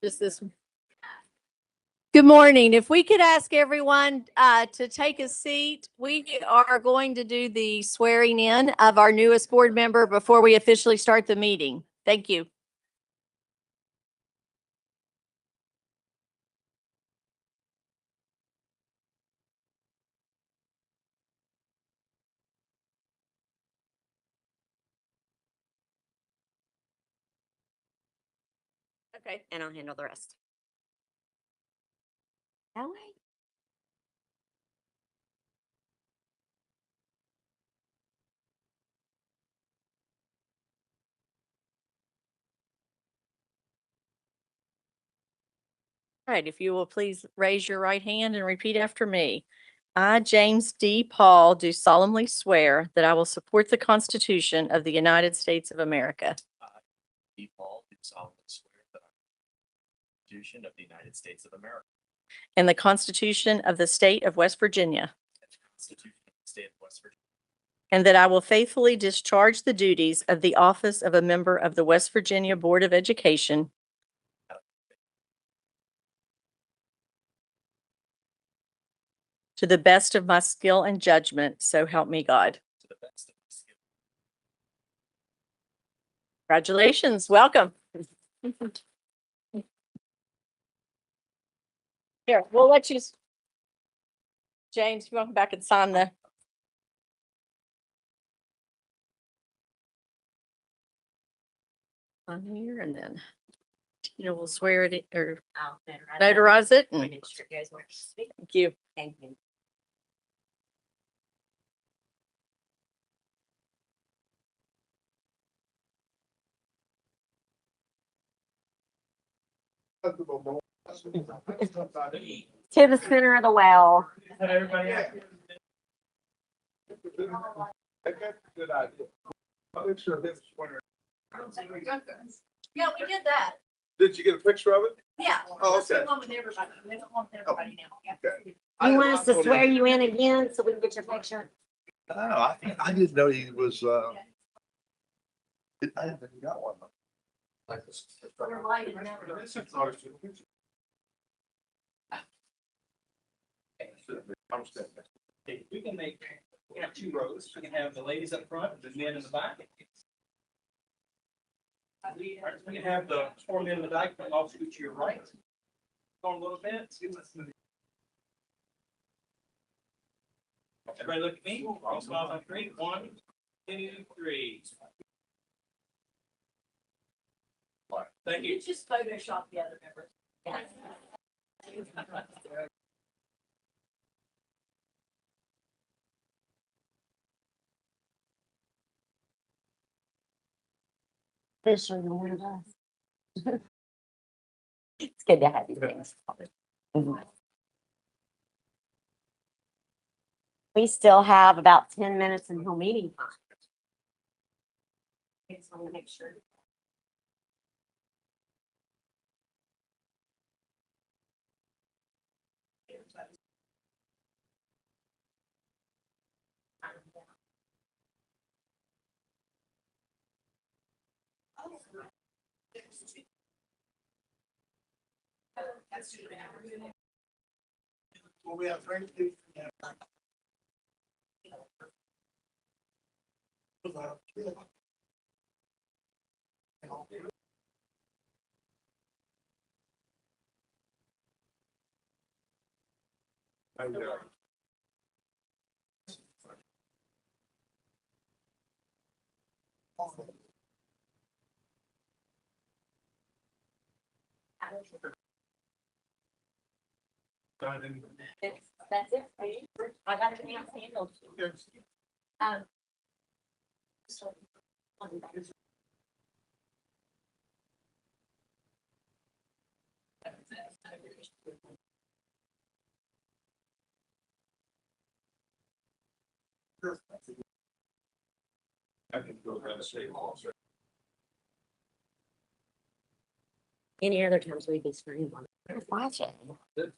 Just this. Good morning. If we could ask everyone to take a seat, we are going to do the swearing in of our newest board member before we officially start the meeting. Thank you. Okay, and I'll handle the rest. That way. All right, if you will please raise your right hand and repeat after me. I, James D. Paul, do solemnly swear that I will support the Constitution of the United States of America D. Paul, do solemnly swear that I will support the Constitution of the United States of America and the Constitution of the State of West Virginia, and the Constitution of the State of West Virginia, and that I will faithfully discharge the duties of the office of a member of the West Virginia Board of Education to the best of my skill and judgment, so help me God. to the best of my skill. Congratulations, welcome. Here, we'll let you. James, you want to come back and sign the. On here, and then Tina will swear it or I'll notarize it. And Make sure you guys want to speak. thank you. Thank you. To the center of the well. Good idea. I'll make sure this one. Yeah, we did that. Did you get a picture of it? Yeah. Oh, That's the okay. one with everybody. They don't want everybody now. Okay. You want us to swear you in again so we can get your picture? Oh, I didn't know he was, I didn't think he got one. Like this. We're lighting now. We can have two rows. We can have the ladies up front and the men in the back. We can have the four men in the back, but I'll scoot to your right. Go on a little bit. Everybody look at me. I'll smile on three. 1, 2, 3. Thank you. You just Photoshop the other members. Officially one of us. It's good to have you things. Mhm. We still have about 10 minutes until meeting time. I just want to make sure. Well, we have Frank. That's it. I got everything else handled. Um, so- I can go around the state also. Any other times we'd be screwing one. Watch it.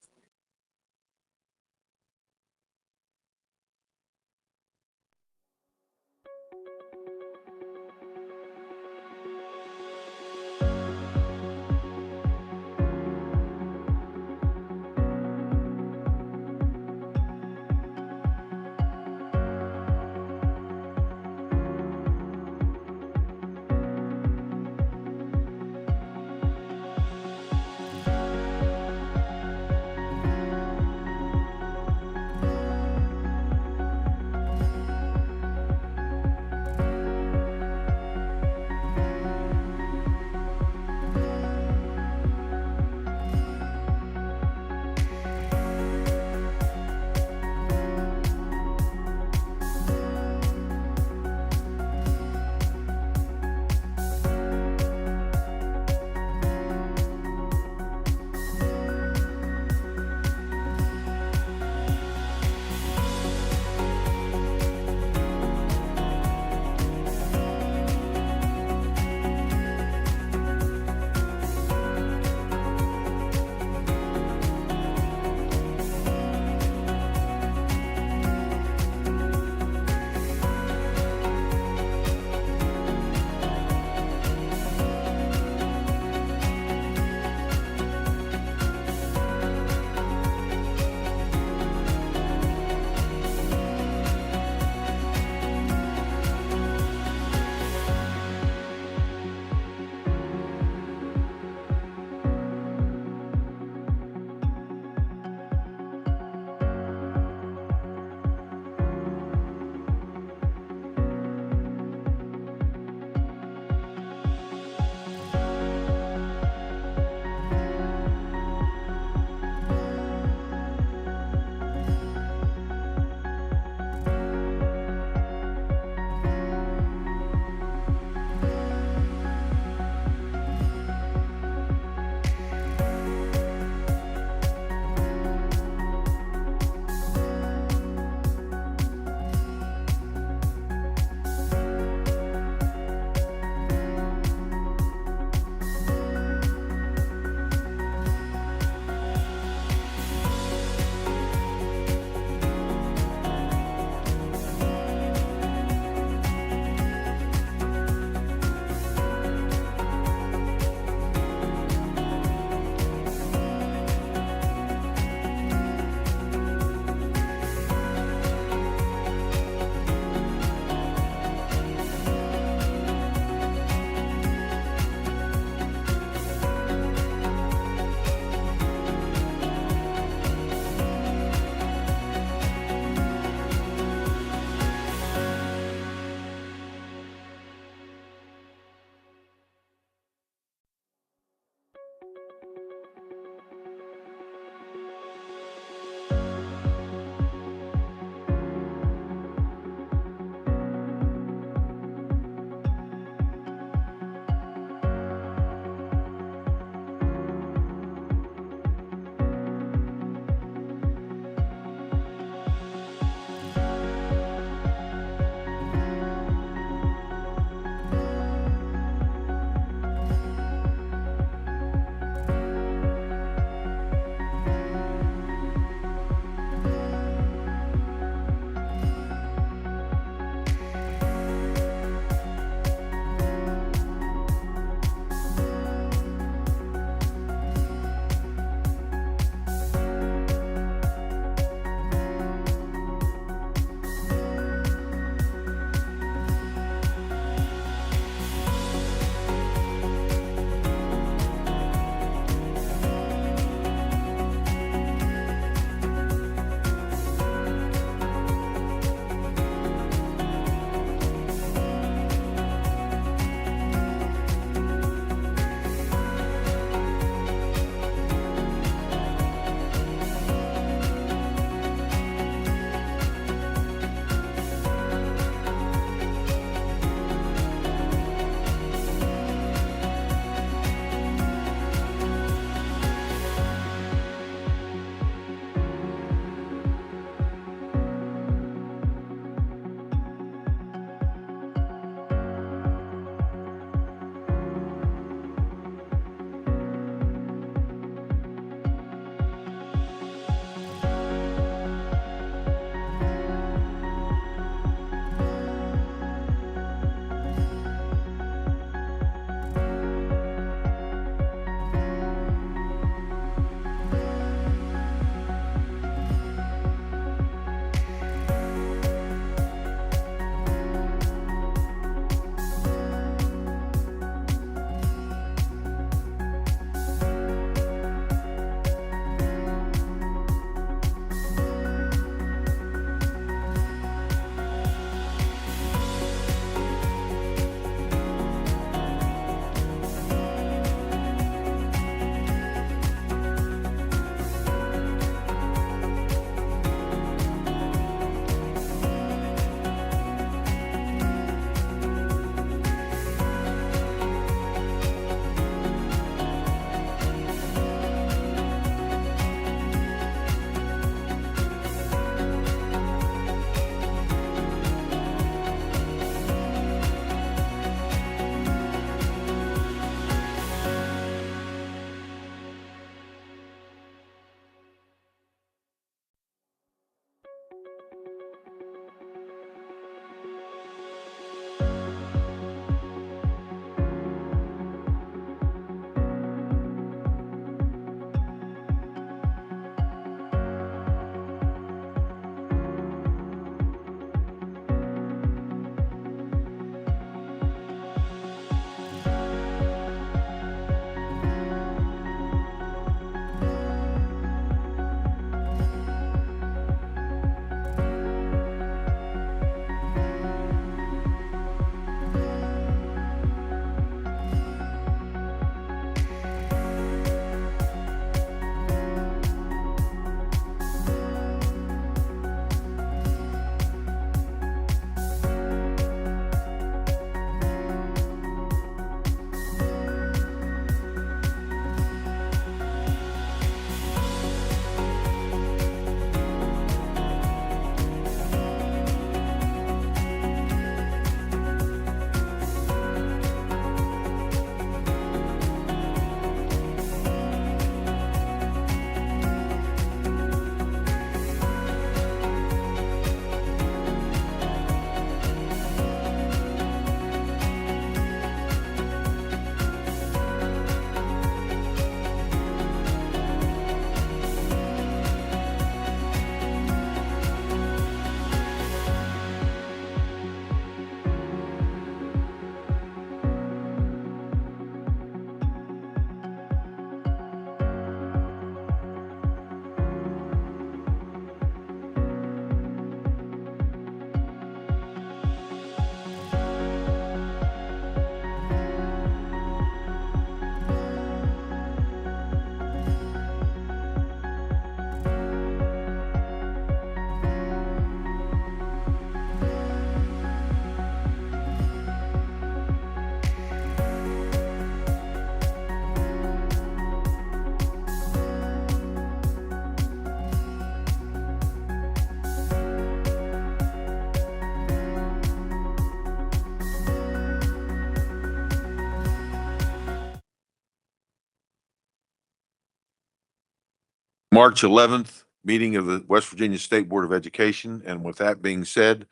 March 11th meeting of the West Virginia State Board of Education. And with that being said,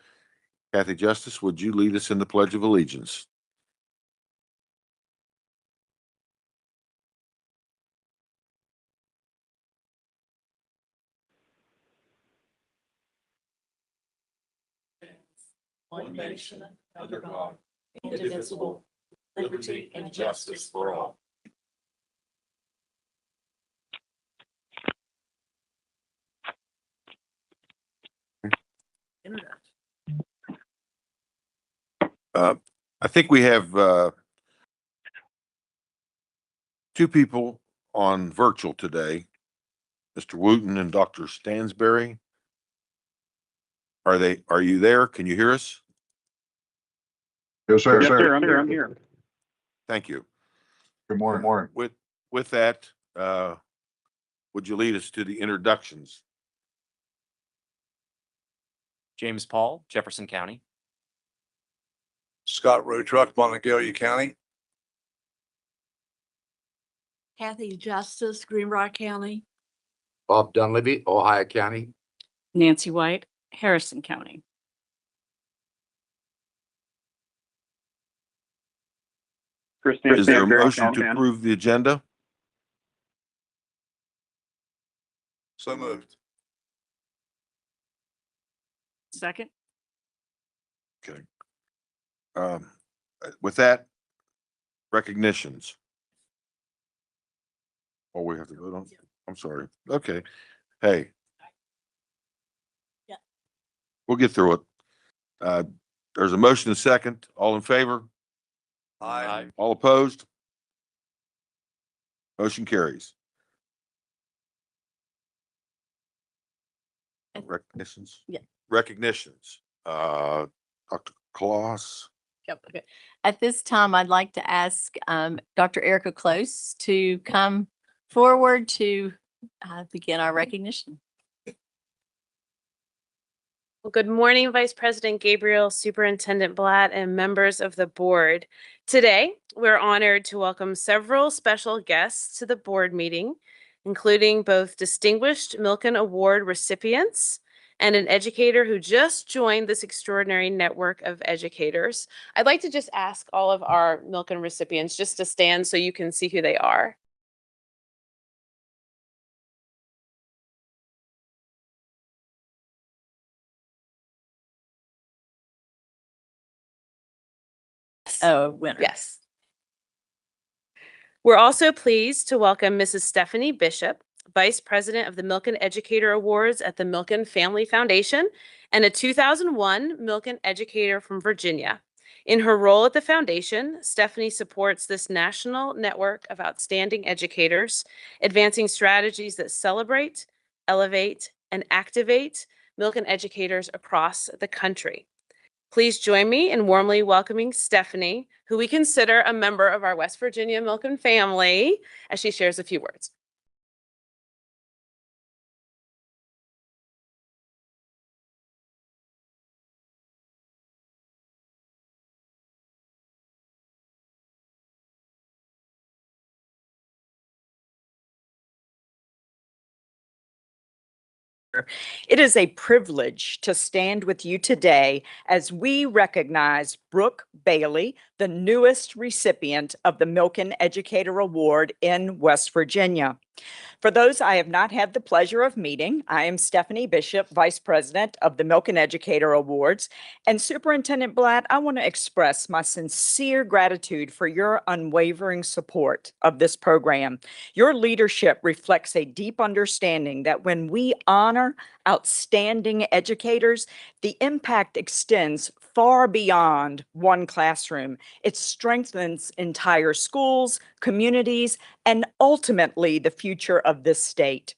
Kathy Justice, would you lead us in the Pledge of Allegiance? One nation under God, indivisible, liberty and justice for all. I think we have two people on virtual today, Mr. Wooten and Dr. Stansberry. Are you there? Can you hear us? Yes, sir. Yes, sir, I'm here. Thank you. Good morning. With that, would you lead us to the introductions? James Paul, Jefferson County. Scott Road Truck, Monongalia County. Kathy Justice, Green Rock County. Bob Dunleavy, Ohio County. Nancy White, Harrison County. Is there a motion to approve the agenda? So moved. Second. Okay. With that, recognitions. Oh, we have to vote on, I'm sorry. Okay. Hey. Yeah. We'll get through it. There's a motion and second. All in favor? Aye. All opposed? Motion carries. Recognitions? Yeah. Recognitions. Dr. Claus. Yep, okay. At this time, I'd like to ask Dr. Erica Close to come forward to begin our recognition. Well, good morning, Vice President Gabriel, Superintendent Blatt, and members of the board. Today, we're honored to welcome several special guests to the board meeting, including both distinguished Milken Award recipients and an educator who just joined this extraordinary network of educators. I'd like to just ask all of our Milken recipients just to stand so you can see who they are. Oh, winner. Yes. We're also pleased to welcome Mrs. Stephanie Bishop, Vice President of the Milken Educator Awards at the Milken Family Foundation and a 2001 Milken Educator from Virginia. In her role at the foundation, Stephanie supports this national network of outstanding educators, advancing strategies that celebrate, elevate, and activate Milken educators across the country. Please join me in warmly welcoming Stephanie, who we consider a member of our West Virginia Milken family, as she shares a few words. It is a privilege to stand with you today as we recognize Brooke Bailey, the newest recipient of the Milken Educator Award in West Virginia. For those I have not had the pleasure of meeting, I am Stephanie Bishop, Vice President of the Milken Educator Awards. And Superintendent Blatt, I want to express my sincere gratitude for your unwavering support of this program. Your leadership reflects a deep understanding that when we honor outstanding educators, the impact extends far beyond one classroom. It strengthens entire schools, communities, and ultimately the future of this state.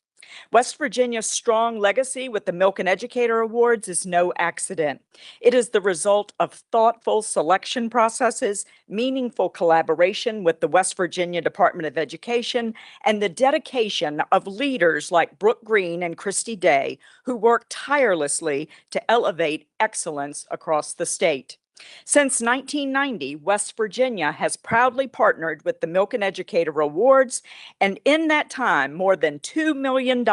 West Virginia's strong legacy with the Milken Educator Awards is no accident. It is the result of thoughtful selection processes, meaningful collaboration with the West Virginia Department of Education, and the dedication of leaders like Brooke Green and Christy Day, who work tirelessly to elevate excellence across the state. Since 1990, West Virginia has proudly partnered with the Milken Educator Awards, and in that time, more than $2 million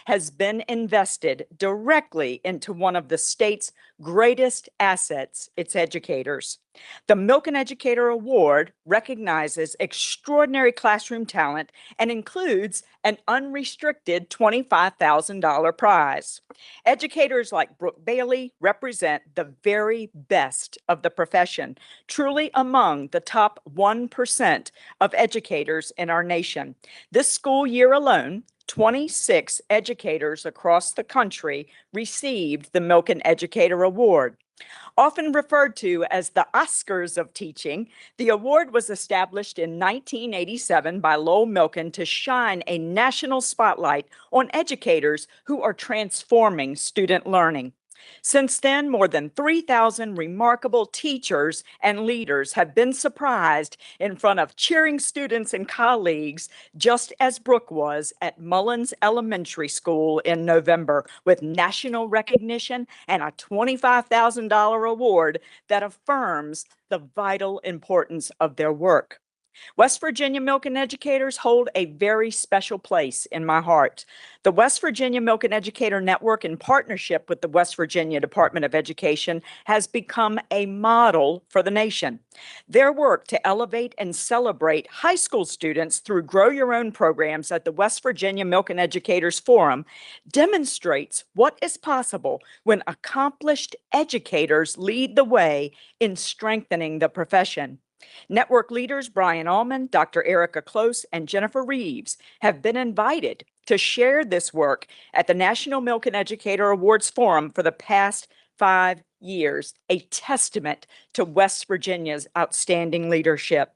has been invested directly into one of the state's greatest assets, its educators. The Milken Educator Award recognizes extraordinary classroom talent and includes an unrestricted $25,000 prize. Educators like Brooke Bailey represent the very best of the profession, truly among the top 1% of educators in our nation. This school year alone, 26 educators across the country received the Milken Educator Award. Often referred to as the Oscars of teaching, the award was established in 1987 by Lowell Milken to shine a national spotlight on educators who are transforming student learning. Since then, more than 3,000 remarkable teachers and leaders have been surprised in front of cheering students and colleagues, just as Brooke was at Mullins Elementary School in November, with national recognition and a $25,000 award that affirms the vital importance of their work. West Virginia Milken educators hold a very special place in my heart. The West Virginia Milken Educator Network, in partnership with the West Virginia Department of Education, has become a model for the nation. Their work to elevate and celebrate high school students through Grow Your Own programs at the West Virginia Milken Educators Forum demonstrates what is possible when accomplished educators lead the way in strengthening the profession. Network leaders Brian Allman, Dr. Erica Close, and Jennifer Reeves have been invited to share this work at the National Milken Educator Awards Forum for the past 5 years, a testament to West Virginia's outstanding leadership.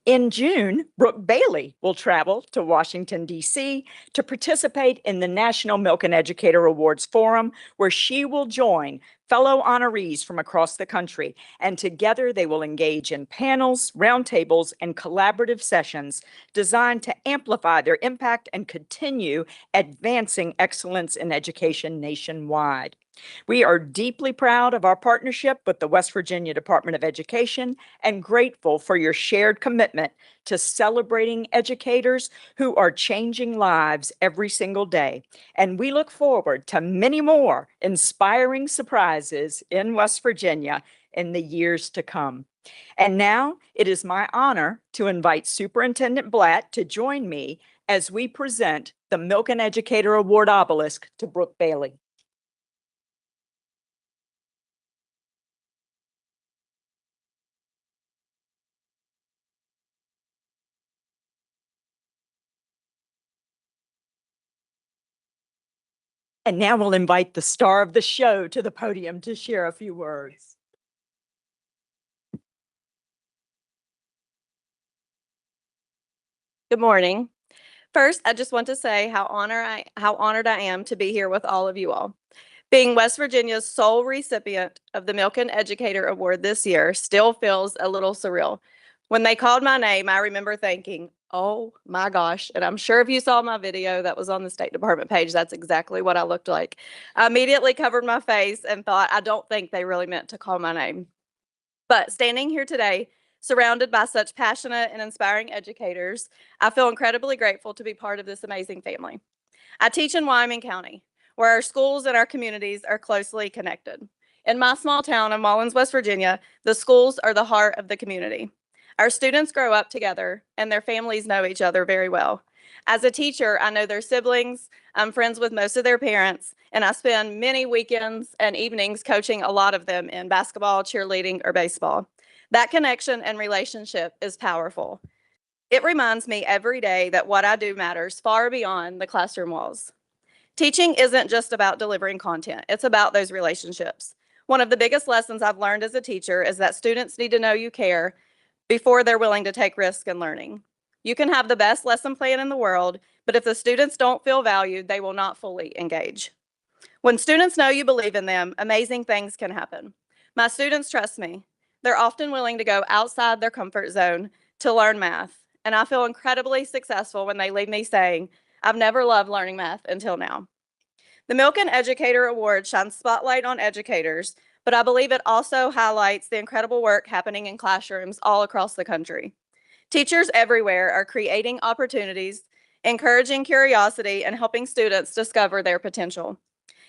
In June, Brooke Bailey will travel to Washington, D.C. to participate in the National Milken Educator Awards Forum, where she will join fellow honorees from across the country, and together they will engage in panels, roundtables, and collaborative sessions designed to amplify their impact and continue advancing excellence in education nationwide. We are deeply proud of our partnership with the West Virginia Department of Education and grateful for your shared commitment to celebrating educators who are changing lives every single day. And we look forward to many more inspiring surprises in West Virginia in the years to come. And now it is my honor to invite Superintendent Blatt to join me as we present the Milken Educator Award obelisk to Brooke Bailey. And now we'll invite the star of the show to the podium to share a few words. Good morning. First, I just want to say how honored I am to be here with all of you all. Being West Virginia's sole recipient of the Milken Educator Award this year still feels a little surreal. When they called my name, I remember thinking, oh my gosh. And I'm sure if you saw my video that was on the State Department page, that's exactly what I looked like. I immediately covered my face and thought, I don't think they really meant to call my name. But standing here today, surrounded by such passionate and inspiring educators, I feel incredibly grateful to be part of this amazing family. I teach in Wyoming County, where our schools and our communities are closely connected. In my small town of Mullins, West Virginia, the schools are the heart of the community. Our students grow up together and their families know each other very well. As a teacher, I know their siblings, I'm friends with most of their parents, and I spend many weekends and evenings coaching a lot of them in basketball, cheerleading, or baseball. That connection and relationship is powerful. It reminds me every day that what I do matters far beyond the classroom walls. Teaching isn't just about delivering content, it's about those relationships. One of the biggest lessons I've learned as a teacher is that students need to know you care before they're willing to take risks in learning. You can have the best lesson plan in the world, but if the students don't feel valued, they will not fully engage. When students know you believe in them, amazing things can happen. My students trust me. They're often willing to go outside their comfort zone to learn math, and I feel incredibly successful when they leave me saying, I've never loved learning math until now. The Milken Educator Award shines spotlight on educators but I believe it also highlights the incredible work happening in classrooms all across the country. Teachers everywhere are creating opportunities, encouraging curiosity, and helping students discover their potential.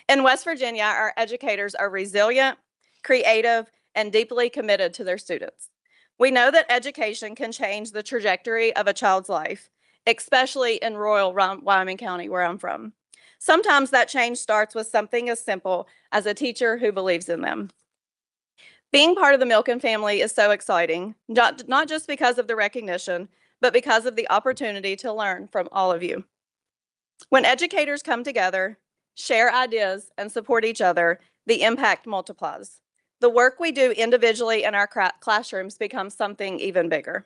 In West Virginia, our educators are resilient, creative, and deeply committed to their students. We know that education can change the trajectory of a child's life, especially in rural Wyoming County, where I'm from. Sometimes that change starts with something as simple as a teacher who believes in them. Being part of the Milken family is so exciting, not just because of the recognition, but because of the opportunity to learn from all of you. When educators come together, share ideas, and support each other, the impact multiplies. The work we do individually in our classrooms becomes something even bigger.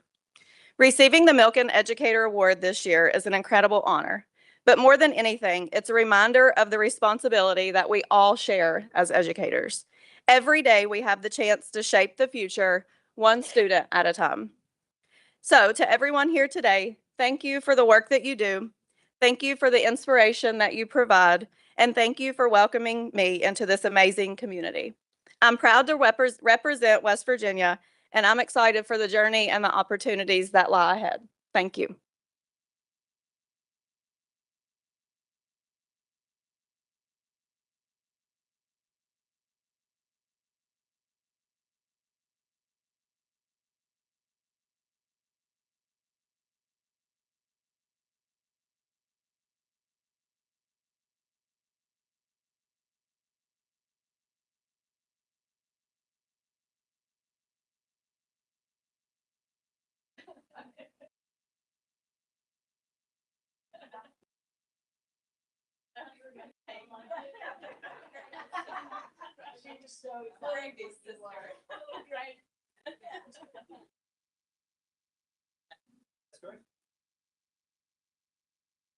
Receiving the Milken Educator Award this year is an incredible honor, but more than anything, it's a reminder of the responsibility that we all share as educators. Every day we have the chance to shape the future, one student at a time. So to everyone here today, thank you for the work that you do. Thank you for the inspiration that you provide, and thank you for welcoming me into this amazing community. I'm proud to represent West Virginia, and I'm excited for the journey and the opportunities that lie ahead. Thank you.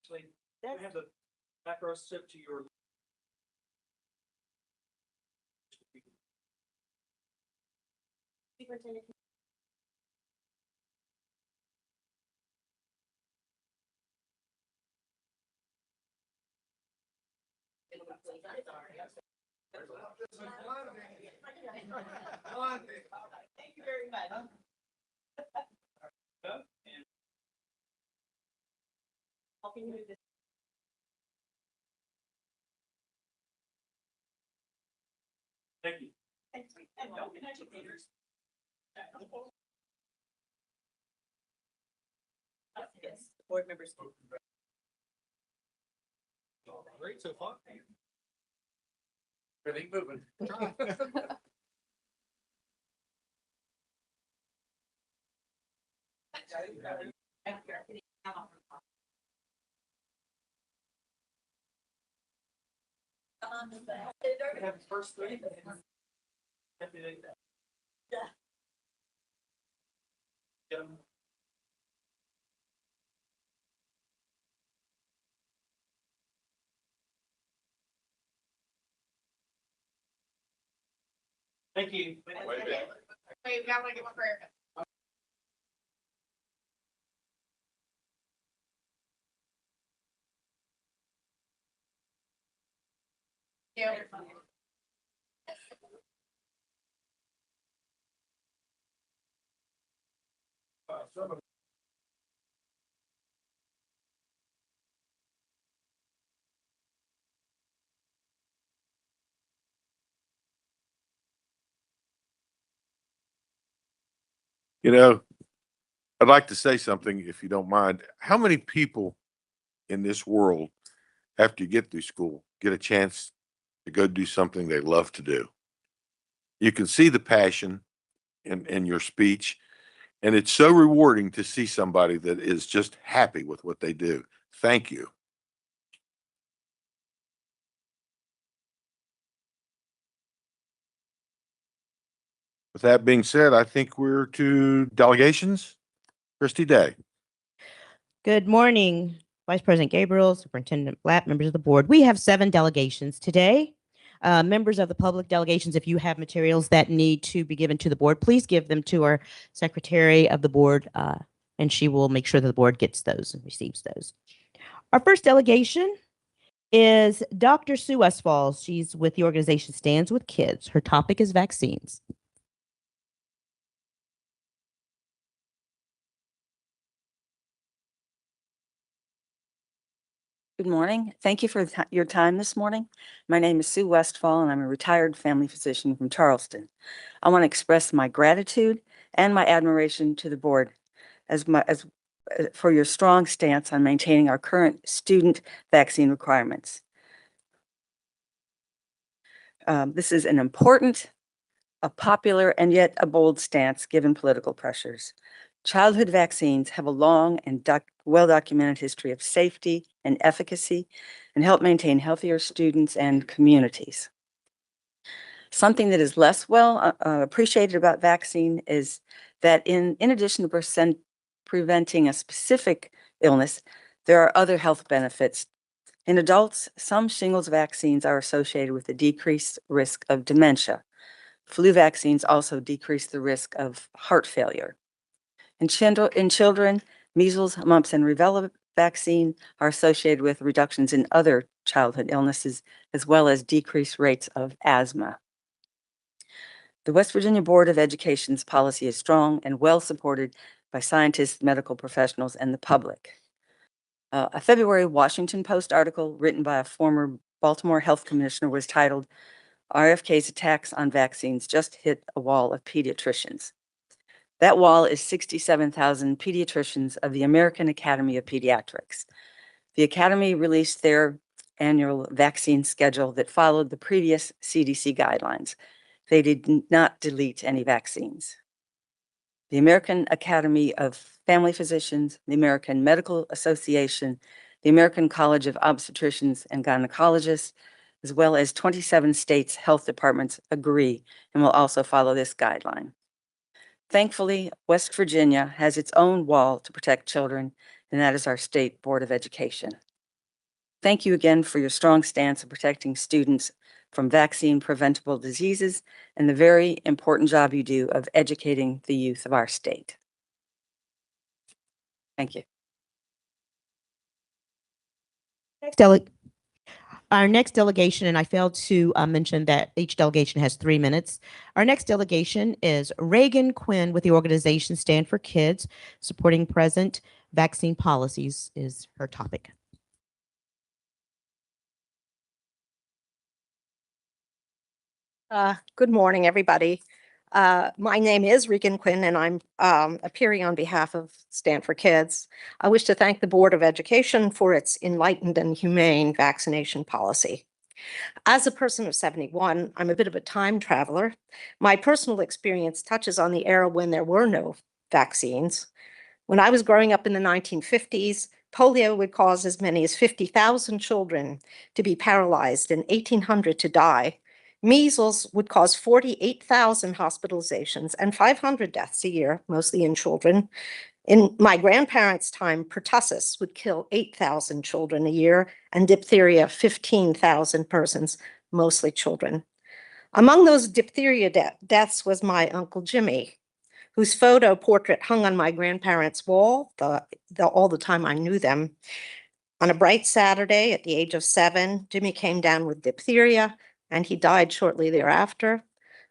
Actually, we have the back row sit to your. Thank you very much. Thank you. Yes, board members. Great so far. Everything moving. Have first three. Yeah. Thank you. Wait a minute. Wait, we gotta get my prayer. Yeah. You know, I'd like to say something, if you don't mind. How many people in this world, after you get through school, get a chance to go do something they love to do? You can see the passion in your speech, and it's so rewarding to see somebody that is just happy with what they do. Thank you. With that being said, I think we're to delegations. Christy Day. Good morning, Vice President Gabriel, Superintendent Blatt, members of the board. We have 7 delegations today. Members of the public delegations, if you have materials that need to be given to the board, please give them to our secretary of the board, and she will make sure that the board gets those and receives those. Our first delegation is Dr. Sue Westfall. She's with the organization Stands with Kids. Her topic is vaccines. Good morning. Thank you for your time this morning. My name is Sue Westfall, and I'm a retired family physician from Charleston. I want to express my gratitude and my admiration to the board for your strong stance on maintaining our current student vaccine requirements. This is an important, a popular, and yet a bold stance given political pressures. Childhood vaccines have a long and well-documented history of safety and efficacy and help maintain healthier students and communities. Something that is less well appreciated about vaccine is that in addition to preventing a specific illness, there are other health benefits. In adults, some shingles vaccines are associated with a decreased risk of dementia. Flu vaccines also decrease the risk of heart failure. In children, measles, mumps, and rubella vaccine are associated with reductions in other childhood illnesses, as well as decreased rates of asthma. The West Virginia Board of Education's policy is strong and well supported by scientists, medical professionals, and the public. A February Washington Post article written by a former Baltimore health commissioner was titled, "RFK's attacks on vaccines just hit a wall of pediatricians." That wall is 67,000 pediatricians of the American Academy of Pediatrics. The Academy released their annual vaccine schedule that followed the previous CDC guidelines. They did not delete any vaccines. The American Academy of Family Physicians, the American Medical Association, the American College of Obstetricians and Gynecologists, as well as 27 states' health departments agree and will also follow this guideline. Thankfully, West Virginia has its own wall to protect children, and that is our State Board of Education. Thank you again for your strong stance in protecting students from vaccine-preventable diseases and the very important job you do of educating the youth of our state. Thank you. Our next delegation, and I failed to mention that each delegation has 3 minutes. Our next delegation is Reagan Quinn with the organization Stand for Kids, supporting present vaccine policies is her topic. Good morning, everybody. My name is Regan Quinn, and I'm appearing on behalf of Stand for Kids. I wish to thank the Board of Education for its enlightened and humane vaccination policy. As a person of 71, I'm a bit of a time traveler. My personal experience touches on the era when there were no vaccines. When I was growing up in the 1950s, polio would cause as many as 50,000 children to be paralyzed and 1,800 to die. Measles would cause 48,000 hospitalizations and 500 deaths a year, mostly in children. In my grandparents' time, pertussis would kill 8,000 children a year, and diphtheria 15,000 persons, mostly children. Among those diphtheria deaths was my Uncle Jimmy, whose photo portrait hung on my grandparents' wall all the time I knew them. On a bright Saturday at the age of 7, Jimmy came down with diphtheria, and he died shortly thereafter.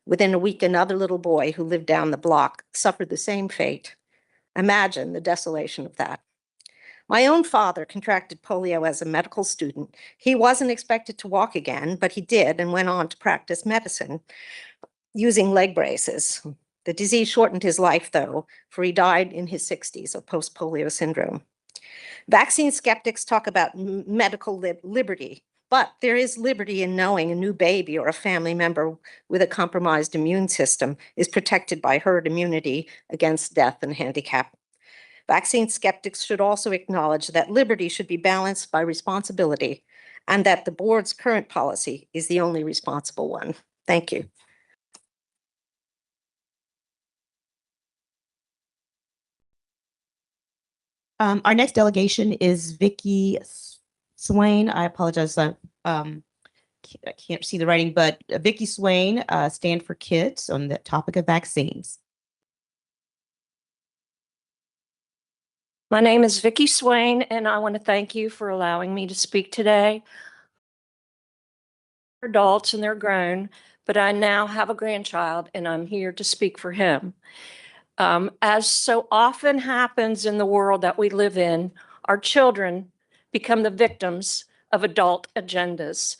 Within a week, another little boy who lived down the block suffered the same fate. Imagine the desolation of that. My own father contracted polio as a medical student. He wasn't expected to walk again, but he did and went on to practice medicine using leg braces. The disease shortened his life, though, for he died in his 60s of post-polio syndrome. Vaccine skeptics talk about medical liberty, but there is liberty in knowing a new baby or a family member with a compromised immune system is protected by herd immunity against death and handicap. Vaccine skeptics should also acknowledge that liberty should be balanced by responsibility and that the board's current policy is the only responsible one. Thank you. Our next delegation is Vicki Swain. I apologize. I can't see the writing, but Vicki Swain, Stand for Kids, on the topic of vaccines. My name is Vicki Swain, and I want to thank you for allowing me to speak today. adults and they're grown, but I now have a grandchild and I'm here to speak for him. As so often happens in the world that we live in, our children become the victims of adult agendas.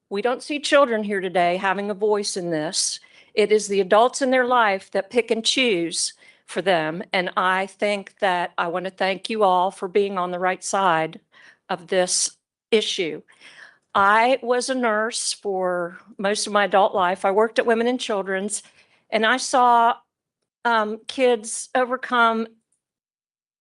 We don't see children here today having a voice in this. It is the adults in their life that pick and choose for them. And I think that I want to thank you all for being on the right side of this issue. I was a nurse for most of my adult life. I worked at Women and Children's, and I saw kids overcome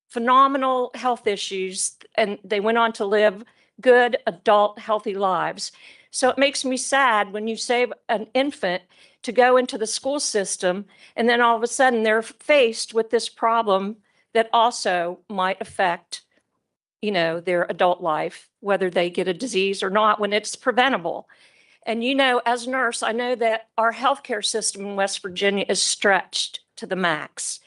phenomenal health issues, and they went on to live good adult healthy lives. So it makes me sad when you save an infant to go into the school system, and then all of a sudden they're faced with this problem that also might affect, you know, their adult life, whether they get a disease or not, when it's preventable. And, you know, as a nurse, I know that our healthcare system in West Virginia is stretched to the max.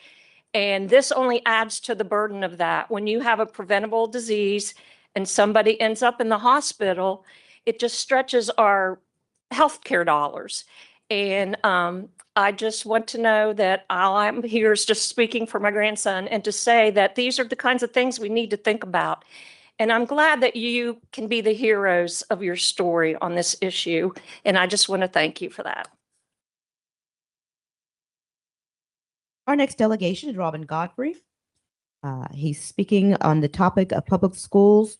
And this only adds to the burden of that. When you have a preventable disease and somebody ends up in the hospital, it just stretches our healthcare dollars. And I just want to know that all I'm here is just speaking for my grandson and to say that these are the kinds of things we need to think about. And I'm glad that you can be the heroes of your story on this issue. And I just want to thank you for that. Our next delegation is Robin Godfrey. He's speaking on the topic of public schools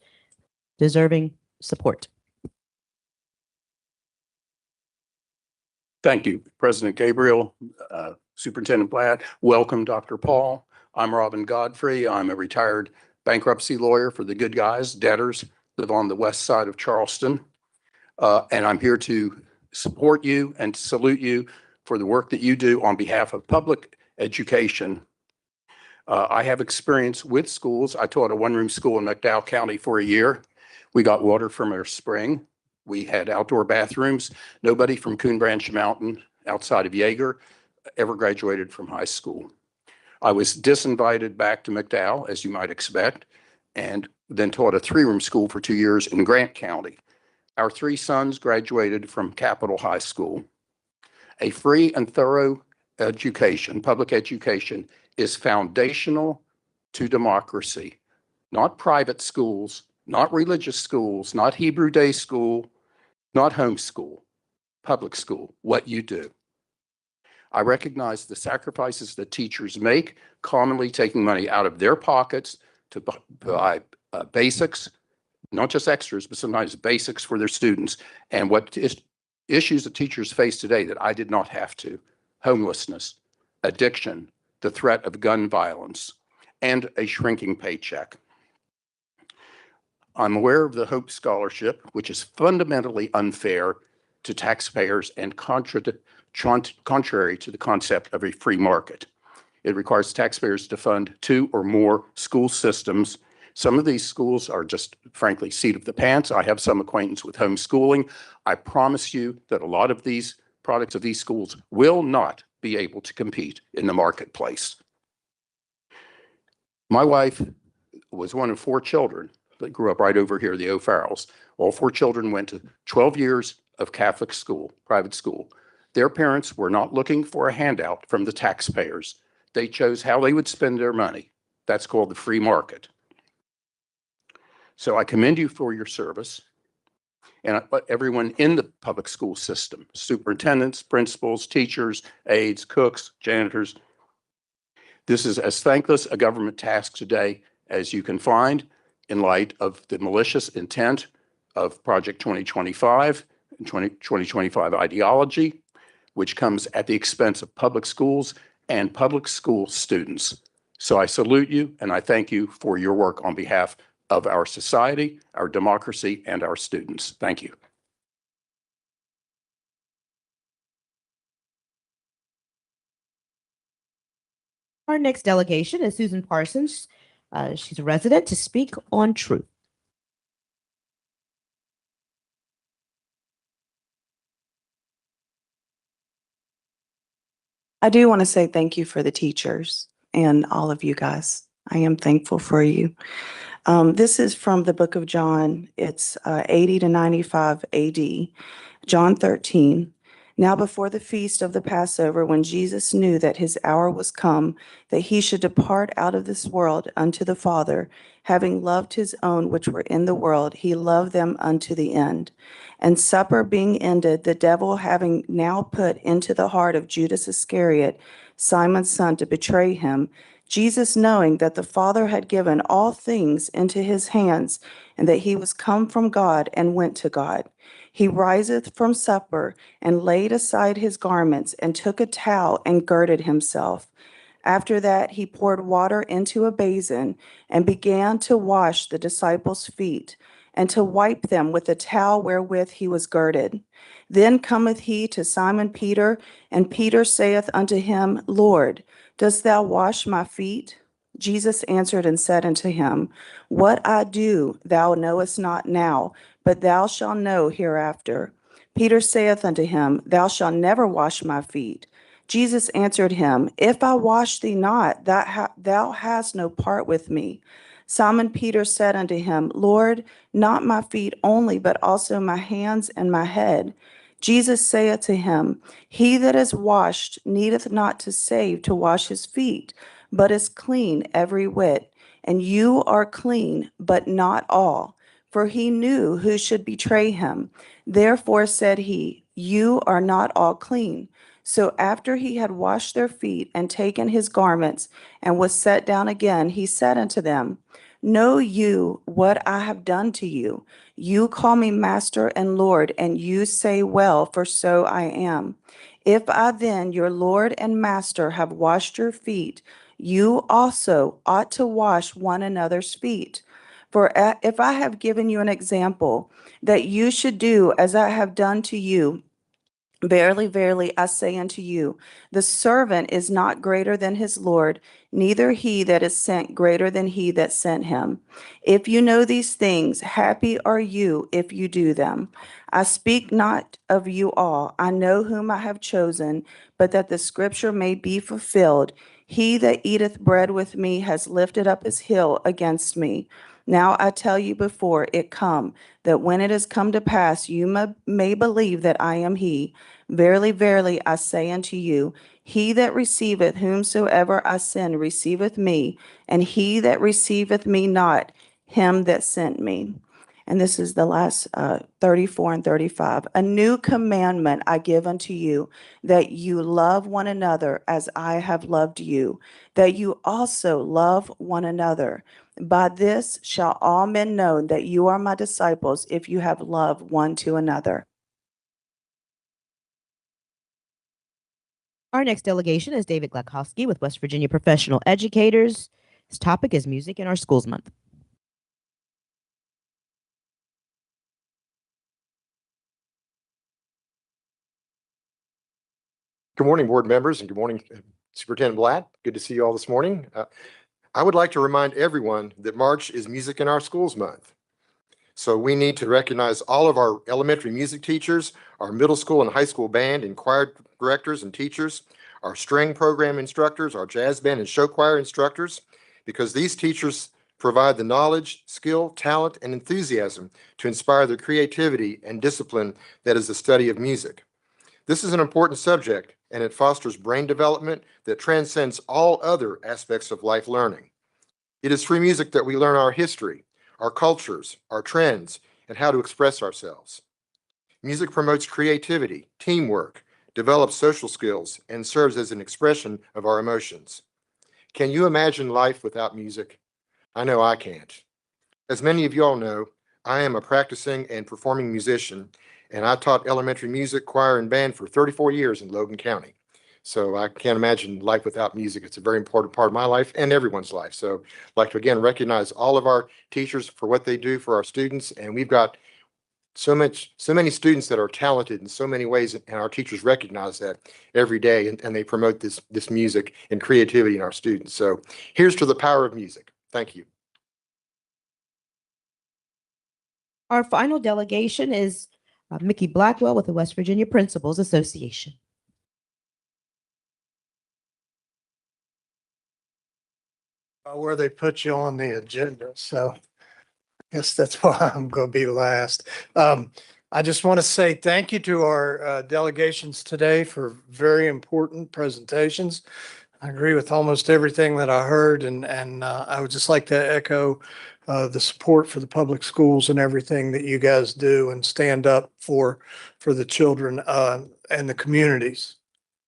deserving support. Thank you, President Gabriel, Superintendent Blatt. Welcome, Dr. Paul. I'm Robin Godfrey. I'm a retired bankruptcy lawyer for the good guys, debtors, live on the west side of Charleston. And I'm here to support you and to salute you for the work that you do on behalf of public education. I have experience with schools. I taught a one-room school in McDowell County for a year. We got water from our spring. We had outdoor bathrooms. Nobody from Coon Branch Mountain outside of Yeager ever graduated from high school. I was disinvited back to McDowell, as you might expect, and then taught a three-room school for 2 years in Grant County. Our three sons graduated from Capitol High School. A free and thorough education, public education, is foundational to democracy. Not private schools, not religious schools, not Hebrew day school, not homeschool, public school, what you do. I recognize the sacrifices that teachers make, commonly taking money out of their pockets to buy basics, not just extras, but sometimes basics for their students. And what issues that teachers face today that I did not have to: homelessness, addiction, the threat of gun violence, and a shrinking paycheck. I'm aware of the Hope Scholarship, which is fundamentally unfair to taxpayers and contrary to the concept of a free market. It requires taxpayers to fund 2 or more school systems. Some of these schools are just, frankly, seat of the pants. I have some acquaintance with homeschooling. I promise you that a lot of these products of these schools will not be able to compete in the marketplace. My wife was one of 4 children that grew up right over here, the O'Farrells. All 4 children went to 12 years of Catholic school, private school. Their parents were not looking for a handout from the taxpayers. They chose how they would spend their money. That's called the free market. So I commend you for your service. And everyone in the public school system, superintendents, principals, teachers, aides, cooks, janitors. This is as thankless a government task today as you can find in light of the malicious intent of Project 2025 and 2025 ideology, which comes at the expense of public schools and public school students. So I salute you and I thank you for your work on behalf of our society, our democracy, and our students. Thank you. Our next delegation is Susan Parsons. She's a resident to speak on truth. I do want to say thank you for the teachers and all of you guys. I am thankful for you. This is from the book of John. It's 80 to 95 AD. John 13. Now before the feast of the Passover, when Jesus knew that his hour was come, that he should depart out of this world unto the Father, having loved his own which were in the world, he loved them unto the end. And supper being ended, the devil having now put into the heart of Judas Iscariot, Simon's son, to betray him, Jesus, knowing that the Father had given all things into his hands, and that he was come from God and went to God, he riseth from supper and laid aside his garments and took a towel and girded himself. After that, he poured water into a basin and began to wash the disciples' feet and to wipe them with the towel wherewith he was girded. Then cometh he to Simon Peter, and Peter saith unto him, Lord, dost thou wash my feet? Jesus answered and said unto him, What I do thou knowest not now, but thou shalt know hereafter. Peter saith unto him, Thou shalt never wash my feet. Jesus answered him, If I wash thee not, thou hast no part with me. Simon Peter said unto him, Lord, not my feet only, but also my hands and my head. Jesus saith to him, He that is washed needeth not to save to wash his feet, but is clean every whit. And you are clean, but not all. For he knew who should betray him. Therefore said he, You are not all clean. So after he had washed their feet and taken his garments and was set down again, he said unto them, Know you what I have done to you? You call me Master and Lord, and you say, Well, for so I am. If I then, your Lord and Master, have washed your feet, you also ought to wash one another's feet. For if I have given you an example that you should do as I have done to you, verily, verily, I say unto you, the servant is not greater than his Lord, neither he that is sent greater than he that sent him. If you know these things, happy are you if you do them. I speak not of you all. I know whom I have chosen, but that the scripture may be fulfilled. He that eateth bread with me has lifted up his heel against me. Now I tell you before it come, that when it is come to pass, you may believe that I am he. Verily, verily, I say unto you, he that receiveth whomsoever I send receiveth me, and he that receiveth me not, him that sent me. And this is the last 34 and 35. A new commandment I give unto you, that you love one another as I have loved you, that you also love one another. By this shall all men know that you are my disciples, if you have love one to another. Our next delegation is David Glakowski with West Virginia Professional Educators. His topic is Music in Our Schools Month. Good morning, board members, and good morning, Superintendent Blatt. Good to see you all this morning. I would like to remind everyone that March is Music in Our Schools Month. So we need to recognize all of our elementary music teachers, our middle school and high school band and choir directors and teachers, our string program instructors, our jazz band and show choir instructors, because these teachers provide the knowledge, skill, talent, and enthusiasm to inspire the creativity and discipline that is the study of music. This is an important subject, and it fosters brain development that transcends all other aspects of life learning. It is through music that we learn our history, our cultures, our trends, and how to express ourselves. Music promotes creativity, teamwork, develops social skills, and serves as an expression of our emotions. Can you imagine life without music? I know I can't. As many of you all know, I am a practicing and performing musician, and I taught elementary music, choir, and band for 34 years in Logan County. So I can't imagine life without music. It's a very important part of my life and everyone's life. So I'd like to again recognize all of our teachers for what they do for our students. And we've got so many students that are talented in so many ways, and our teachers recognize that every day, and they promote this music and creativity in our students. So here's to the power of music. Thank you. Our final delegation is Mickey Blackwell with the West Virginia Principals Association. Where they put you on the agenda, so I guess that's why I'm going to be last. I just want to say thank you to our delegations today for very important presentations. I agree with almost everything that I heard, and I would just like to echo the support for the public schools and everything that you guys do and stand up for the children and the communities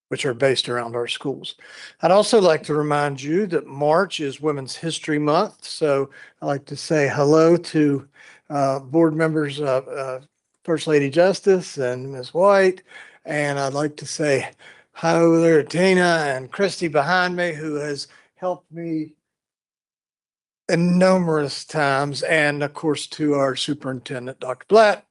which are based around our schools. I'd also like to remind you that March is Women's History Month, so I'd like to say hello to board members, First Lady Justice and Ms. White, and I'd like to say hello there to Tina and Christy behind me, who has helped me numerous times, and of course to our superintendent, Dr. Blatt,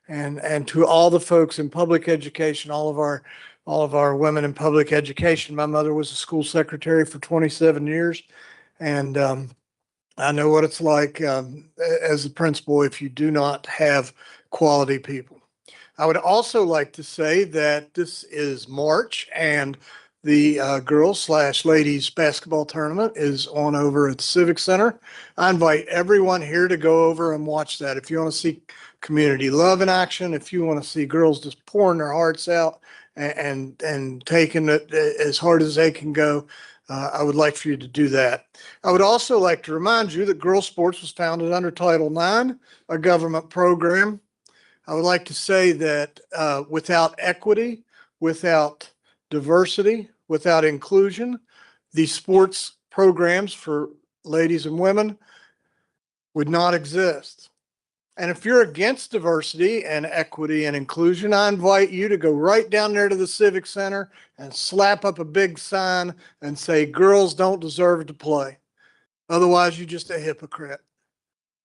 and to all the folks in public education, all of our women in public education. My mother was a school secretary for 27 years, and I know what it's like as a principal if you do not have quality people. I would also like to say that this is March, and the girls/ladies basketball tournament is on over at the Civic Center. I invite everyone here to go over and watch that. If you want to see community love in action, if you want to see girls just pouring their hearts out and taking it as hard as they can go, I would like for you to do that. I would also like to remind you that girls sports was founded under Title IX, a government program. I would like to say that without equity, without diversity, without inclusion, these sports programs for ladies and women would not exist. And if you're against diversity and equity and inclusion, I invite you to go right down there to the Civic Center and slap up a big sign and say, girls don't deserve to play. Otherwise, you're just a hypocrite.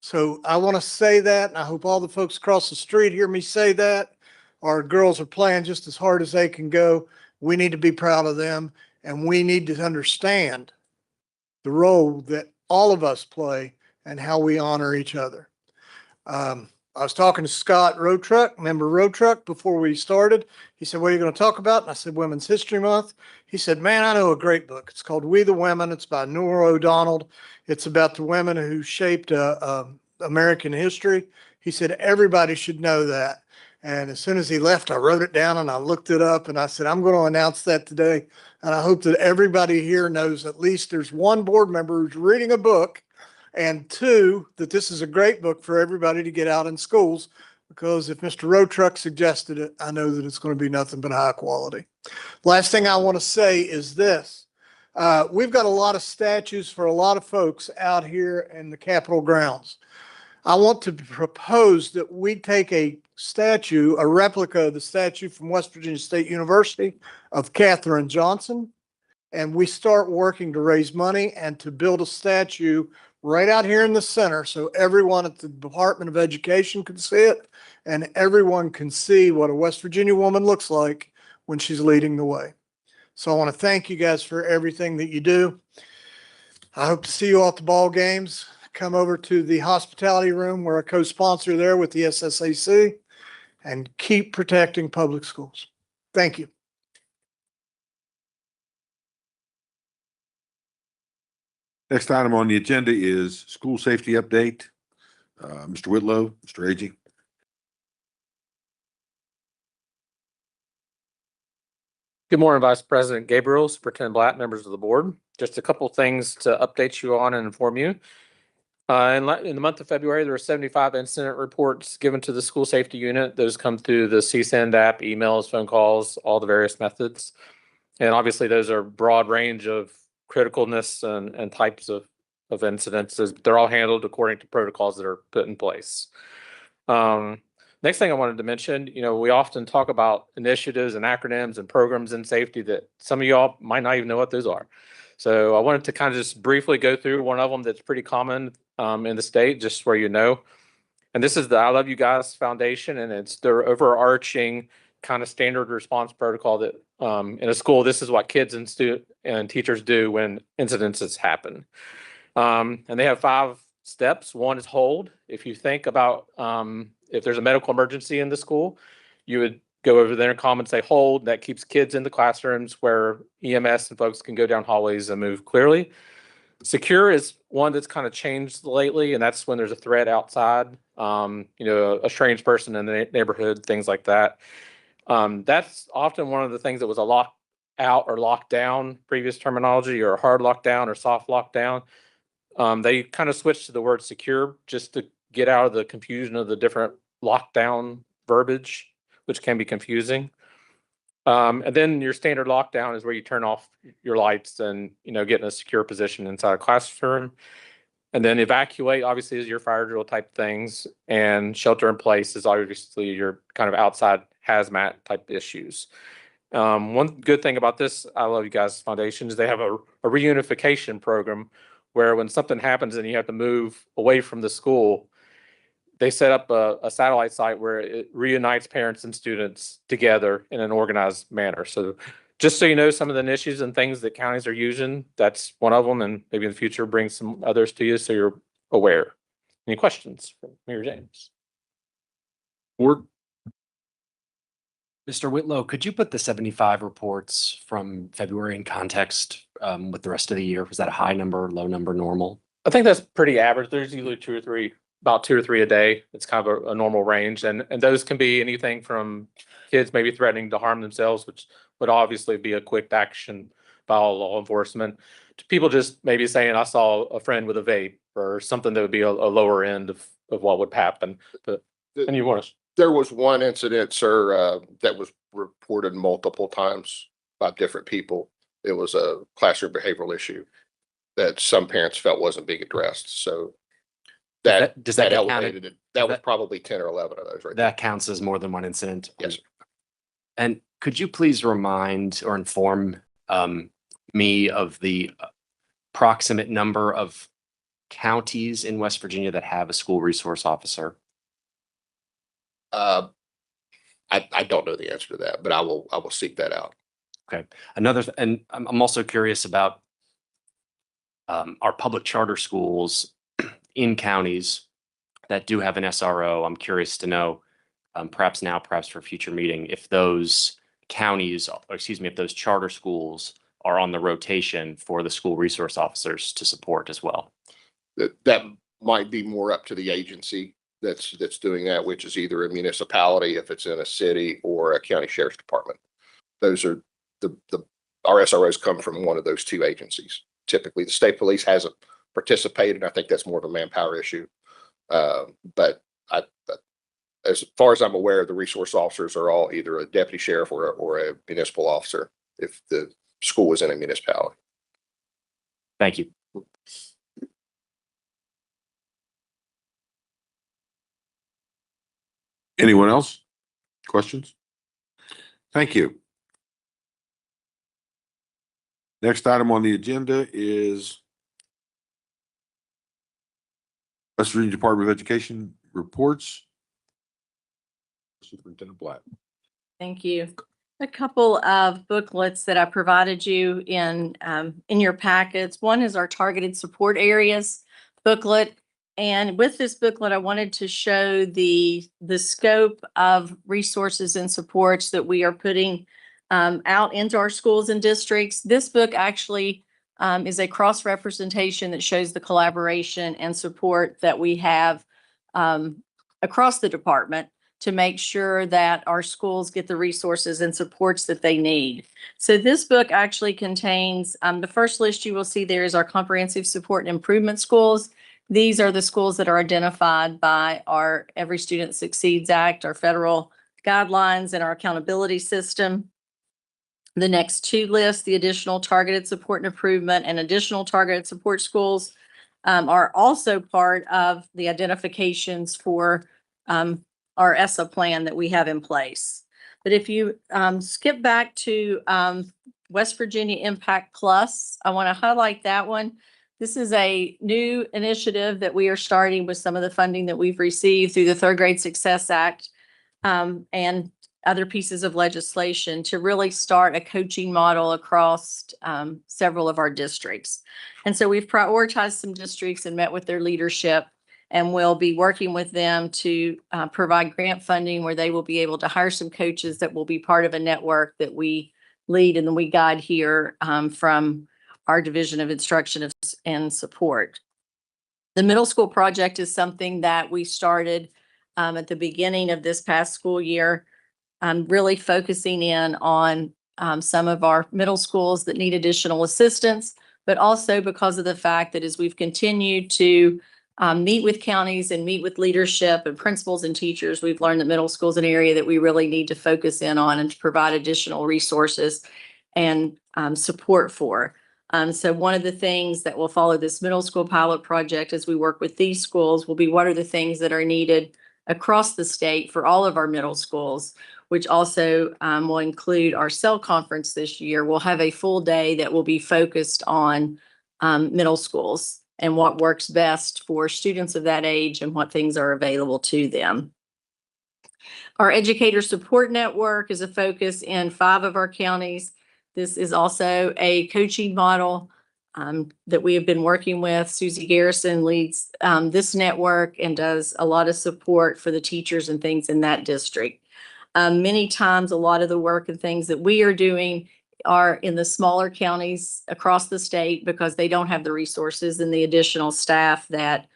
So I want to say that, and I hope all the folks across the street hear me say that. Our girls are playing just as hard as they can go. We need to be proud of them, and we need to understand the role that all of us play and how we honor each other. I was talking to Scott Road Truck, member Road Truck, before we started. He said, what are you going to talk about? And I said, Women's History Month. He said, man, I know a great book. It's called We the Women. It's by Nora O'Donnell. It's about the women who shaped American history. He said, everybody should know that. And as soon as he left, I wrote it down and I looked it up and I said, I'm going to announce that today. And I hope that everybody here knows at least there's one board member who's reading a book, and two, that this is a great book for everybody to get out in schools, because if Mr. Road Truck suggested it, I know that it's going to be nothing but high quality. Last thing I want to say is this. We've got a lot of statues for a lot of folks out here in the Capitol grounds. I want to propose that we take a statue, a replica of the statue from West Virginia State University of Katherine Johnson, and we start working to raise money and to build a statue right out here in the center so everyone at the Department of Education can see it and everyone can see what a West Virginia woman looks like when she's leading the way. So I want to thank you guys for everything that you do. I hope to see you all at the ball games. Come over to the hospitality room. We're a co-sponsor there with the SSAC, and keep protecting public schools. Thank you. Next item on the agenda is school safety update. Mr. Whitlow, Mr. Agee. Good morning, Vice President Gabriel, Superintendent Blatt, members of the board. Just a couple things to update you on and inform you. In the month of February, there were 75 incident reports given to the school safety unit. Those come through the CSEND app, emails, phone calls, all the various methods. And obviously, those are a broad range of criticalness and types of incidents. They're all handled according to protocols that are put in place. Next thing I wanted to mention, we often talk about initiatives and acronyms and programs in safety that some of y'all might not even know what those are. So I wanted to kind of just briefly go through one of them that's pretty common in the state, just where you know. And this is the I Love You Guys Foundation, and it's their overarching kind of standard response protocol that in a school, this is what kids and teachers do when incidences happen. And they have 5 steps. One is hold. If you think about if there's a medical emergency in the school, you would go over there and calm and say hold. That keeps kids in the classrooms where EMS and folks can go down hallways and move clearly. Secure is one that's kind of changed lately, and that's when there's a threat outside, a strange person in the neighborhood, things like that. That's often one of the things that was a locked out or locked down, previous terminology, or hard lockdown or soft lockdown. They kind of switched to the word secure just to get out of the confusion of the different lockdown verbiage, which can be confusing. And then your standard lockdown is where you turn off your lights and, get in a secure position inside a classroom. And then evacuate, obviously, is your fire drill type things. And shelter in place is obviously your kind of outside hazmat type issues. One good thing about this, I Love You Guys Foundation, is they have a reunification program where when something happens and you have to move away from the school, they set up a satellite site where it reunites parents and students together in an organized manner. So just so you know, some of the initiatives and things that counties are using, that's one of them, and maybe in the future bring some others to you so you're aware. Any questions from Mayor James? Mr. Whitlow, could you put the 75 reports from February in context with the rest of the year? Was that a high number, low number, normal? I think that's pretty average. There's usually about two or three a day. It's kind of a normal range. And those can be anything from kids maybe threatening to harm themselves, which would obviously be a quick action by all law enforcement, to people just maybe saying, I saw a friend with a vape, or something that would be a lower end of what would happen. But and you want to? There was one incident, sir, that was reported multiple times by different people. It was a classroom behavioral issue that some parents felt wasn't being addressed. So Does that get elevated counted? it. That was probably 10 or 11 of those right there. That counts as more than one incident? Yes, sir. And could you please remind or inform me of the approximate number of counties in West Virginia that have a school resource officer? I don't know the answer to that, but I will seek that out. Okay. And I'm also curious about our public charter schools in counties that do have an SRO. I'm curious to know, perhaps now, perhaps for a future meeting, if those counties, or excuse me, if those charter schools are on the rotation for the school resource officers to support as well. That might be more up to the agency that's doing that, which is either a municipality if it's in a city, or a county sheriff's department. Those are our SROs come from one of those two agencies. Typically, the state police hasn't participated. I think that's more of a manpower issue. But as far as I'm aware, the resource officers are all either a deputy sheriff or a municipal officer if the school is in a municipality. Thank you. Anyone else? Questions? Thank you. Next item on the agenda is West Virginia Department of Education reports. Superintendent Blatt. Thank you. A couple of booklets that I provided you in your packets. One is our targeted support areas booklet. And with this booklet, I wanted to show the scope of resources and supports that we are putting out into our schools and districts. This book actually is a cross-representation that shows the collaboration and support that we have across the department to make sure that our schools get the resources and supports that they need. So this book actually contains, the first list you will see there is our comprehensive support and improvement schools. These are the schools that are identified by our Every Student Succeeds Act, our federal guidelines, and our accountability system. The next two lists, the additional targeted support and improvement and additional targeted support schools, are also part of the identifications for our ESSA plan that we have in place. But if you skip back to West Virginia Impact Plus, I want to highlight that one. This is a new initiative that we are starting with some of the funding that we've received through the Third Grade Success Act and other pieces of legislation to really start a coaching model across several of our districts. And so we've prioritized some districts and met with their leadership, and we'll be working with them to provide grant funding where they will be able to hire some coaches that will be part of a network that we lead and we guide here from our Division of Instruction and Support. The middle school project is something that we started at the beginning of this past school year, really focusing in on some of our middle schools that need additional assistance, but also because of the fact that as we've continued to meet with counties and meet with leadership and principals and teachers, we've learned that middle school is an area that we really need to focus in on and to provide additional resources and support for. So one of the things that will follow this middle school pilot project as we work with these schools will be what are the things that are needed across the state for all of our middle schools, which also will include our cell conference this year. We'll have a full day that will be focused on middle schools and what works best for students of that age and what things are available to them. Our educator support network is a focus in 5 of our counties. This is also a coaching model that we have been working with. Susie Garrison leads this network and does a lot of support for the teachers and things in that district. Many times, a lot of the work and things that we are doing are in the smaller counties across the state because they don't have the resources and the additional staff that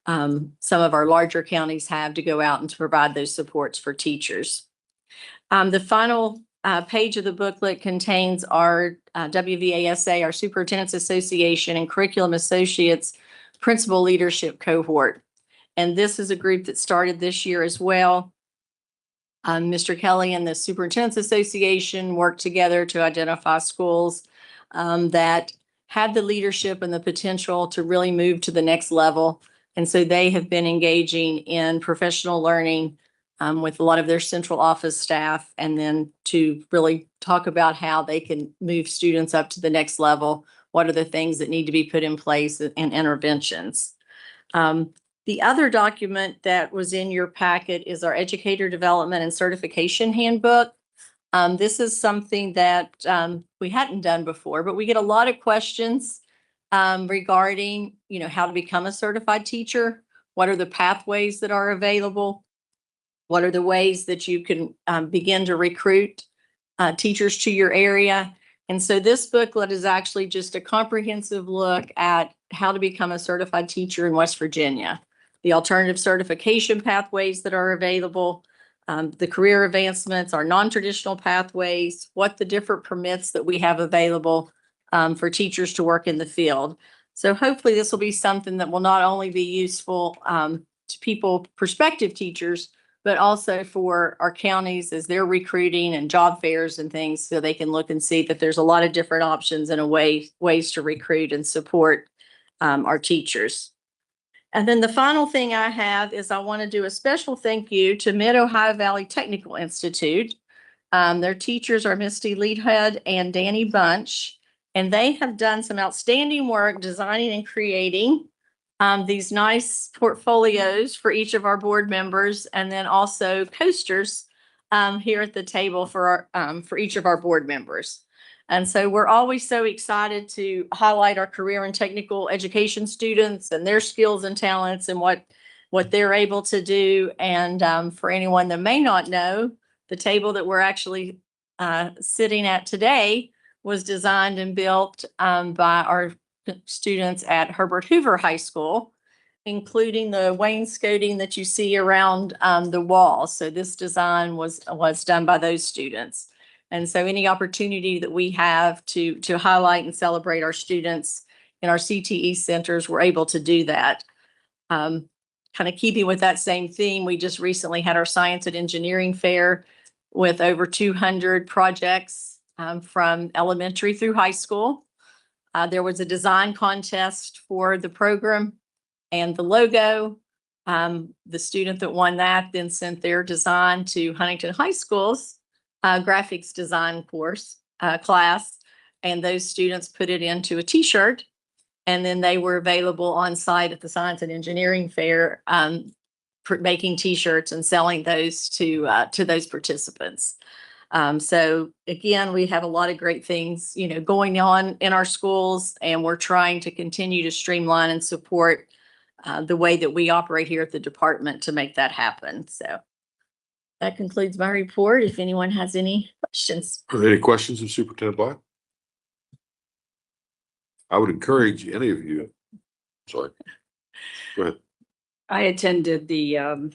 some of our larger counties have to go out and to provide those supports for teachers. The final page of the booklet contains our WVASA, our Superintendent's Association and Curriculum Associates Principal Leadership Cohort. And this is a group that started this year as well. Mr. Kelly and the Superintendent's Association worked together to identify schools that had the leadership and the potential to really move to the next level. And so they have been engaging in professional learning with a lot of their central office staff, and then to really talk about how they can move students up to the next level. What are the things that need to be put in place and interventions? The other document that was in your packet is our Educator Development and Certification Handbook. This is something that we hadn't done before, but we get a lot of questions regarding, how to become a certified teacher. What are the pathways that are available? What are the ways that you can begin to recruit teachers to your area? And so this booklet is actually just a comprehensive look at how to become a certified teacher in West Virginia, the alternative certification pathways that are available, the career advancements, our non-traditional pathways, what the different permits that we have available for teachers to work in the field. So hopefully this will be something that will not only be useful to people, prospective teachers, but also for our counties as they're recruiting and job fairs and things, so they can look and see that there's a lot of different options and ways to recruit and support our teachers. And then the final thing I have is I want to do a special thank you to Mid-Ohio Valley Technical Institute. Their teachers are Misty Leadhead and Danny Bunch, and they have done some outstanding work designing and creating these nice portfolios for each of our board members, and then also coasters here at the table for each of our board members. And so we're always so excited to highlight our career and technical education students and their skills and talents and what they're able to do. And for anyone that may not know, the table that we're actually sitting at today was designed and built by our students at Herbert Hoover High School, including the wainscoting that you see around the wall. So this design was done by those students. And so any opportunity that we have to highlight and celebrate our students in our CTE centers, we're able to do that. Kind of keeping with that same theme, we just recently had our science and engineering fair with over 200 projects from elementary through high school. There was a design contest for the program and the logo. The student that won that then sent their design to Huntington High School's graphics design class, and those students put it into a t-shirt, and then they were available on site at the science and engineering fair making t-shirts and selling those to those participants. So again, we have a lot of great things, going on in our schools, and we're trying to continue to streamline and support the way that we operate here at the department to make that happen. So that concludes my report. If anyone has any questions. Are there any questions of Superintendent Black? I would encourage any of you, sorry. Go ahead. I attended the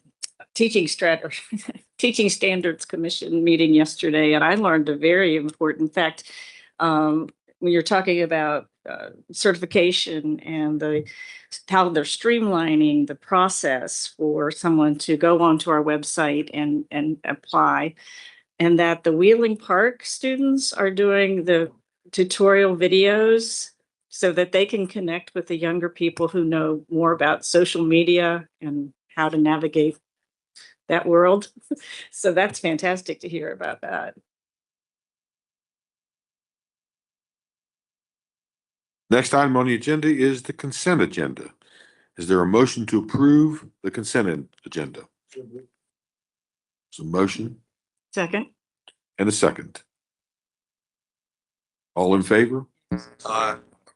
teaching teaching standards commission meeting yesterday, and I learned a very important fact. When you're talking about certification and how they're streamlining the process for someone to go onto our website and apply, and that the Wheeling Park students are doing the tutorial videos so that they can connect with the younger people who know more about social media and how to navigate that world. So that's fantastic to hear about that. Next item on the agenda is the consent agenda. Is there a motion to approve the consent agenda? It's a motion Second. and a second. All in favor?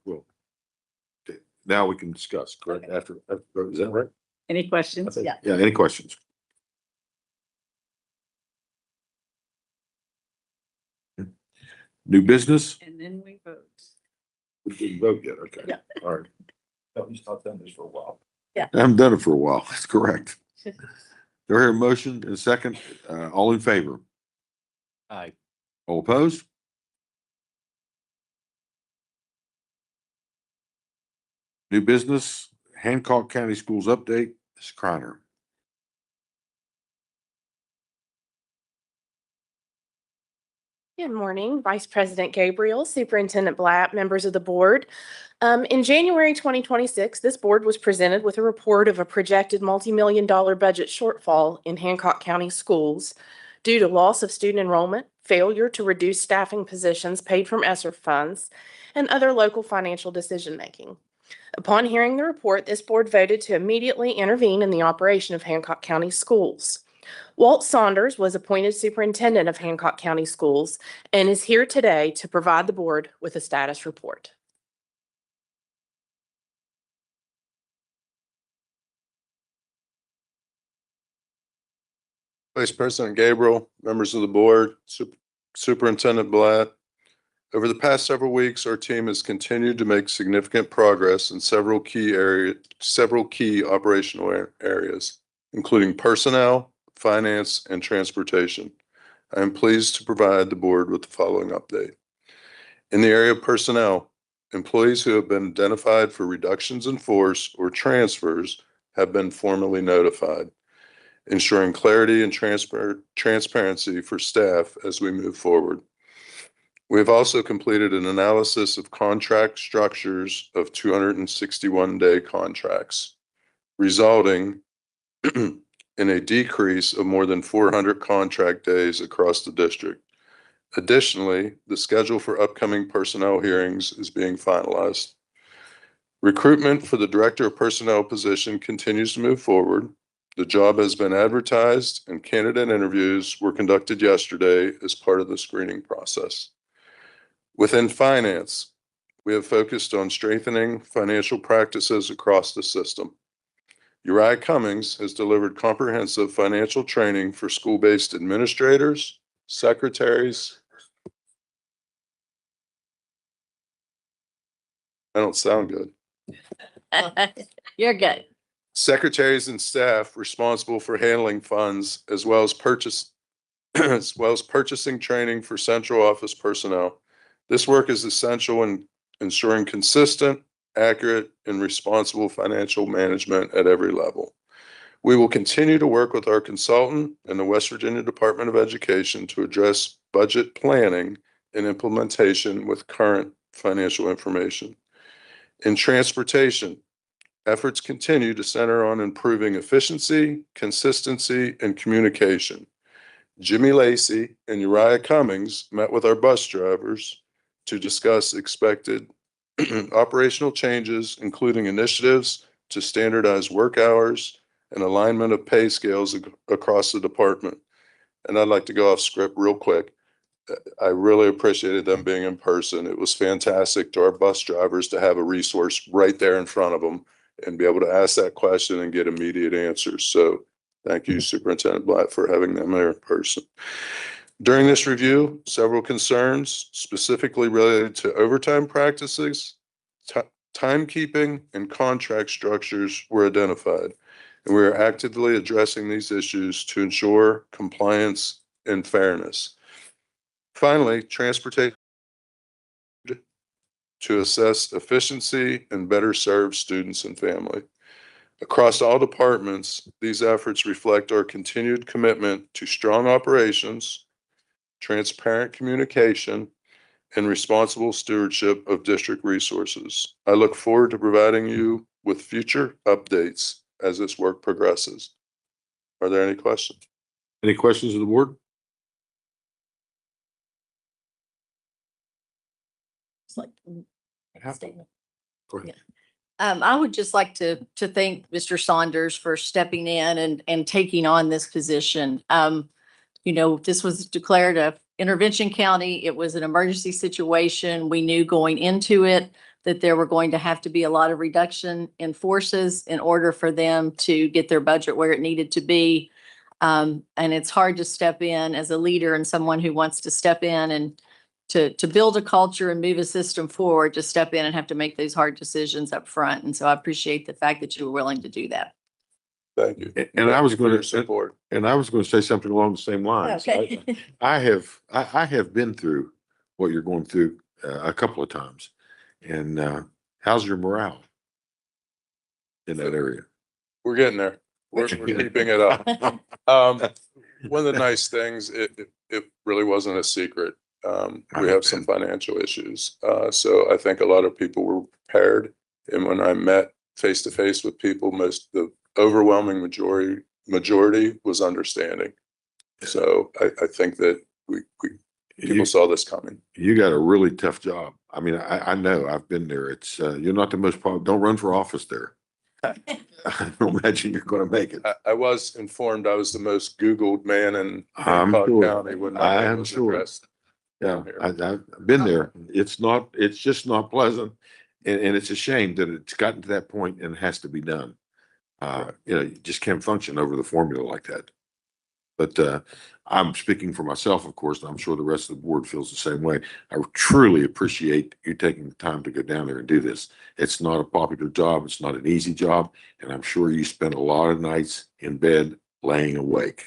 Well, okay. Now we can discuss, correct? After, is that right? Any questions? Yeah, any questions? New business? And then we vote. We didn't vote yet, okay. Yeah. All right. No, he's not done this for a while. Yeah. I haven't done it for a while, that's correct. Do I hear a motion and a second? All in favor? Aye. All opposed? New business, Hancock County Schools update, Ms. Kreiner. Good morning, Vice President Gabriel, Superintendent Blatt, members of the board. In January 2026, this board was presented with a report of a projected multi-million-dollar budget shortfall in Hancock County schools due to loss of student enrollment, failure to reduce staffing positions paid from ESSER funds, and other local financial decision-making. Upon hearing the report, this board voted to immediately intervene in the operation of Hancock County schools. Walt Saunders was appointed superintendent of Hancock County Schools and is here today to provide the board with a status report. Vice President Gabriel, members of the board, Superintendent Blatt. Over the past several weeks, our team has continued to make significant progress in several key operational areas, including personnel, finance, and transportation. I am pleased to provide the board with the following update. In the area of personnel, employees who have been identified for reductions in force or transfers have been formally notified, ensuring clarity and transparency for staff as we move forward. We have also completed an analysis of contract structures of 261-day contracts, resulting in a decrease of more than 400 contract days across the district. Additionally, the schedule for upcoming personnel hearings is being finalized. Recruitment for the Director of Personnel position continues to move forward. The job has been advertised and candidate interviews were conducted yesterday as part of the screening process. Within finance, we have focused on strengthening financial practices across the system. Uriah Cummings has delivered comprehensive financial training for school-based administrators, secretaries. I don't sound good. You're good. Secretaries and staff responsible for handling funds, as well as purchasing training for central office personnel. This work is essential in ensuring consistent, accurate, and responsible financial management at every level. We will continue to work with our consultant and the West Virginia Department of Education to address budget planning and implementation with current financial information. In transportation, efforts continue to center on improving efficiency, consistency, and communication. Jimmy Lacey and Uriah Cummings met with our bus drivers to discuss expected operational changes, including initiatives to standardize work hours and alignment of pay scales across the department. And I'd like to go off script real quick. I really appreciated them being in person. It was fantastic to our bus drivers to have a resource right there in front of them and be able to ask that question and get immediate answers. So thank you, Superintendent Blatt, for having them there in person. During this review, several concerns specifically related to overtime practices, Timekeeping and contract structures were identified, and we are actively addressing these issues to ensure compliance and fairness. Finally, transportation to assess efficiency and better serve students and family. Across all departments, these efforts reflect our continued commitment to strong operations, transparent communication, and responsible stewardship of district resources. I look forward to providing you with future updates as this work progresses. Are there any questions? Any questions of the board? It's like, statement. Go ahead. I would just like to thank Mr. Saunders for stepping in and taking on this position. This was declared a intervention county. It was an emergency situation. We knew going into it that there were going to have to be a lot of reduction in forces in order for them to get their budget where it needed to be. And it's hard to step in as a leader and someone who wants to step in and to build a culture and move a system forward, to step in and have to make those hard decisions up front. And so I appreciate the fact that you were willing to do that. Thank you. And I was going to support. And I was going to say something along the same lines. Okay. I have been through what you're going through a couple of times. And how's your morale in that area? We're getting there. We're keeping it up. One of the nice things, it really wasn't a secret. We have some financial issues. So I think a lot of people were prepared. And when I met face to face with people, the overwhelming majority was understanding. So I think that people saw this coming. You got a really tough job. I mean, I know, I've been there. It's you're not the most don't run for office there. I don't imagine you're going to make it. I was informed I was the most Googled man in I'm Hancock sure. County when I my name am was sure. addressed. Yeah, I've been there. It's just not pleasant. And it's a shame that it's gotten to that point and it has to be done. You just can't function over the formula like that. But I'm speaking for myself, of course, and I'm sure the rest of the board feels the same way. I truly appreciate you taking the time to go down there and do this. It's not a popular job. It's not an easy job. And I'm sure you spend a lot of nights in bed laying awake.